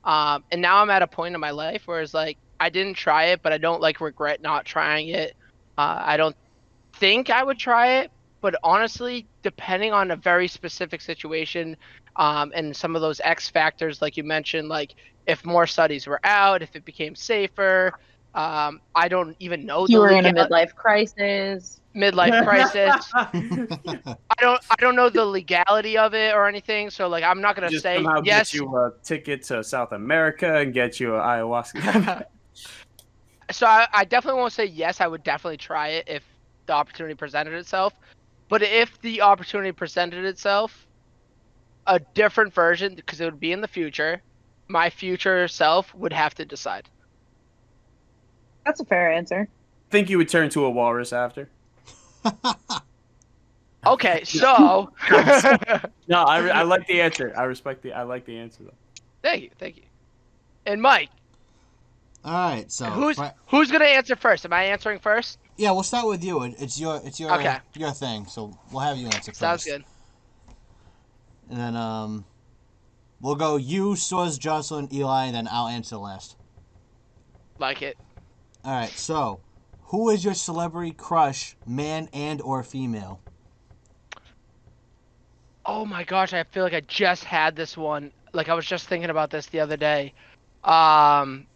And now I'm at a point in my life where it's like, I didn't try it, but I don't like regret not trying it. I don't think I would try it, but honestly, depending on a very specific situation, and some of those X factors, like you mentioned, like if more studies were out, if it became safer, I don't even know. You were in a midlife crisis. Midlife crisis. I don't know the legality of it or anything, so like I'm not gonna Just say somehow yes. get you a ticket to South America and get you an ayahuasca. So I definitely won't say yes. I would definitely try it if the opportunity presented itself. But if the opportunity presented itself, a different version because it would be in the future. My future self would have to decide. That's a fair answer. Think you would turn to a walrus after? Okay, so No, I like the answer. I like the answer though. thank you. And Mike, All right, so who's gonna answer first? Am I answering first? yeah, we'll start with you. It's your Okay. your thing. So we'll have you answer first. Sounds good. And then we'll go you, Soz, Jocelyn, Eli, and then I'll answer last. Like it. All right, so who is your celebrity crush, man and or female? Oh my gosh, I feel like I just had this one. Like I was just thinking about this the other day. Must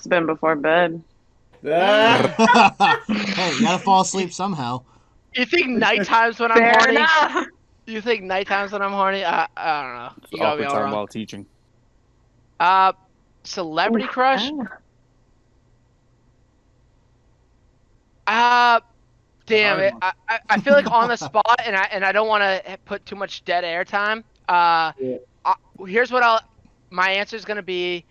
have been before bed. Hey, you gotta fall asleep somehow. You think night times when I'm Fair horny? enough. You think night times when I'm horny? I don't know. You got me Awkward all time wrong. while teaching. Celebrity crush? Damn it. I feel like on the spot, and I don't want to put too much dead air time. Here's what my answer is gonna be.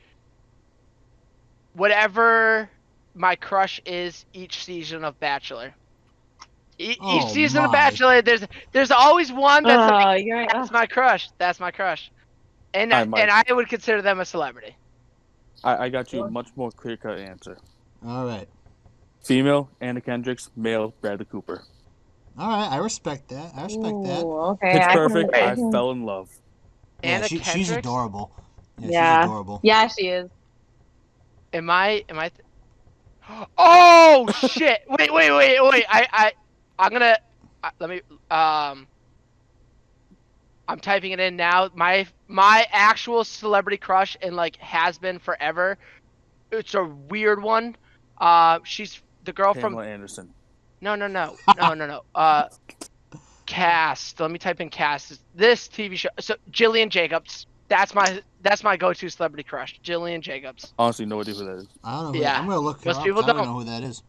Whatever my crush is each season of Bachelor. Each season of Bachelor, there's always one that's that's my crush. That's my crush. And I would consider them a celebrity. I got you a much more clear-cut answer. All right. Female, Anna Kendricks. Male, Bradley Cooper. All right, I respect that. Okay. Pitch I can- Perfect. I fell in love. Yeah, Anna she's Kendricks? adorable. Yeah, Yeah. she's adorable. Yeah, she is. Am I? Oh shit! Wait! I'm gonna let me. I'm typing it in now. My actual celebrity crush and like has been forever. It's a weird one. She's the girl Pamela from. Anderson. No. Cast. Let me type in cast. This TV show. So Jillian Jacobs. That's my go-to celebrity crush. Jillian Jacobs. Honestly, no idea who that is. I don't know. Yeah. I'm gonna look her Most up. people I don't don't. know who that is.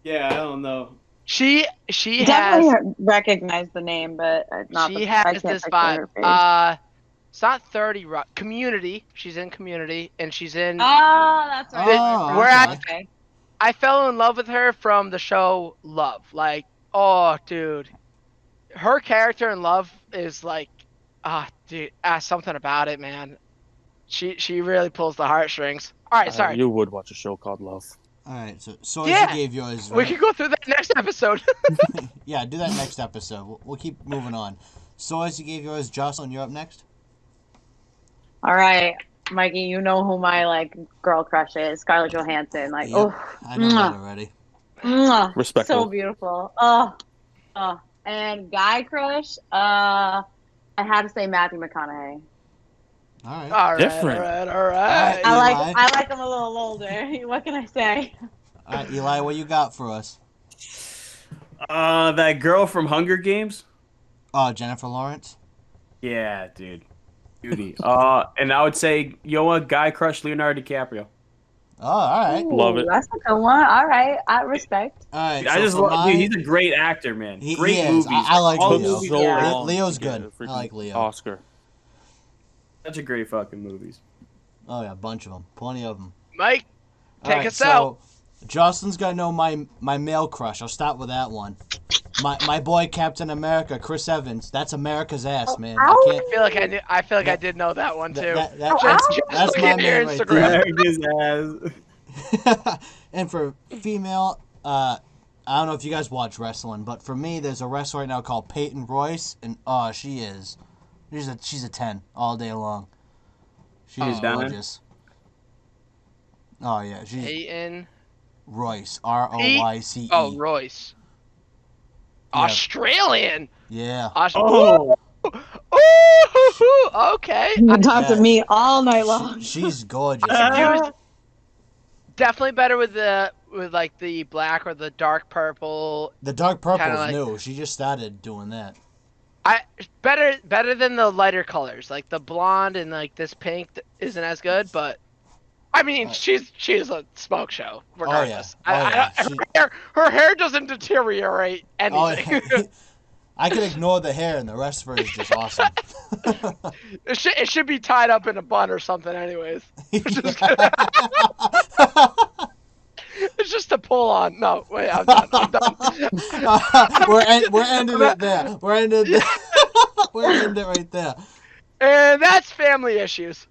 Yeah, I don't know. She has. Definitely recognize the name, but not. She the, I has can't this picture her vibe. face. It's not 30 Rock. Community. She's in Community, and she's in. Oh, that's right. Oh, Where okay. I fell in love with her from the show Love. Like, oh, dude, her character in Love is like, dude, something about it, man. She really pulls the heartstrings. All right, sorry. You would watch a show called Love. All right, so Yeah. you gave yours. We Right? can go through that next episode. Yeah, do that next episode. We'll keep moving on. So as you gave yours, Jocelyn, you're up next. All right, Mikey, you know who my like girl crush is, Scarlett Johansson. Like, Yep, oh, I know that already. Respectful. so beautiful. And guy crush, I had to say Matthew McConaughey. All right. All right, Different. all right. Eli? I like him a little older. What can I say? All right, Eli, what you got for us? That girl from Hunger Games. Oh, Jennifer Lawrence. Yeah, dude, beauty. And I would say, you know what, guy crush Leonardo DiCaprio. Oh, all right. Love it. That's a good one. All right, I respect. All right. I so just for love. mine- Dude, he's a great actor, man. He Great is. movies. I like All Leo. movies So Yeah. long Leo's to get good. a freaking I like Leo. Oscar. Such a great fucking movies. Oh yeah, a bunch of them, plenty of them. Mike, take Alright, us out. Jocelyn's gotta know my male crush. I'll start with that one. My boy Captain America, Chris Evans. That's America's ass, man. I can't. I feel like I did know that one too. That's my looking at your man right Instagram. there. And for female, I don't know if you guys watch wrestling, but for me, there's a wrestler right now called Peyton Royce, and she's a 10 all day long. She is gorgeous. Oh yeah, she's Peyton. Royce, Royce. Oh, Royce. Yeah. Australian. Yeah. Oh, Ooh, okay. You can talk Yeah. to me all night long. She's gorgeous. She man. was definitely better with like the black or the dark purple. The dark purple's Kinda like- new. She just started doing that. Better than the lighter colors. Like the blonde and like this pink isn't as good, but I mean she's a smoke show regardless. Oh, yeah. Her hair doesn't deteriorate Oh, anything. yeah. I can ignore the hair, and the rest of her is just awesome. It should be tied up in a bun or something, anyways. It's just to pull on. No, wait, I'm done. We're ending it there. We're ending it right there. And that's family issues.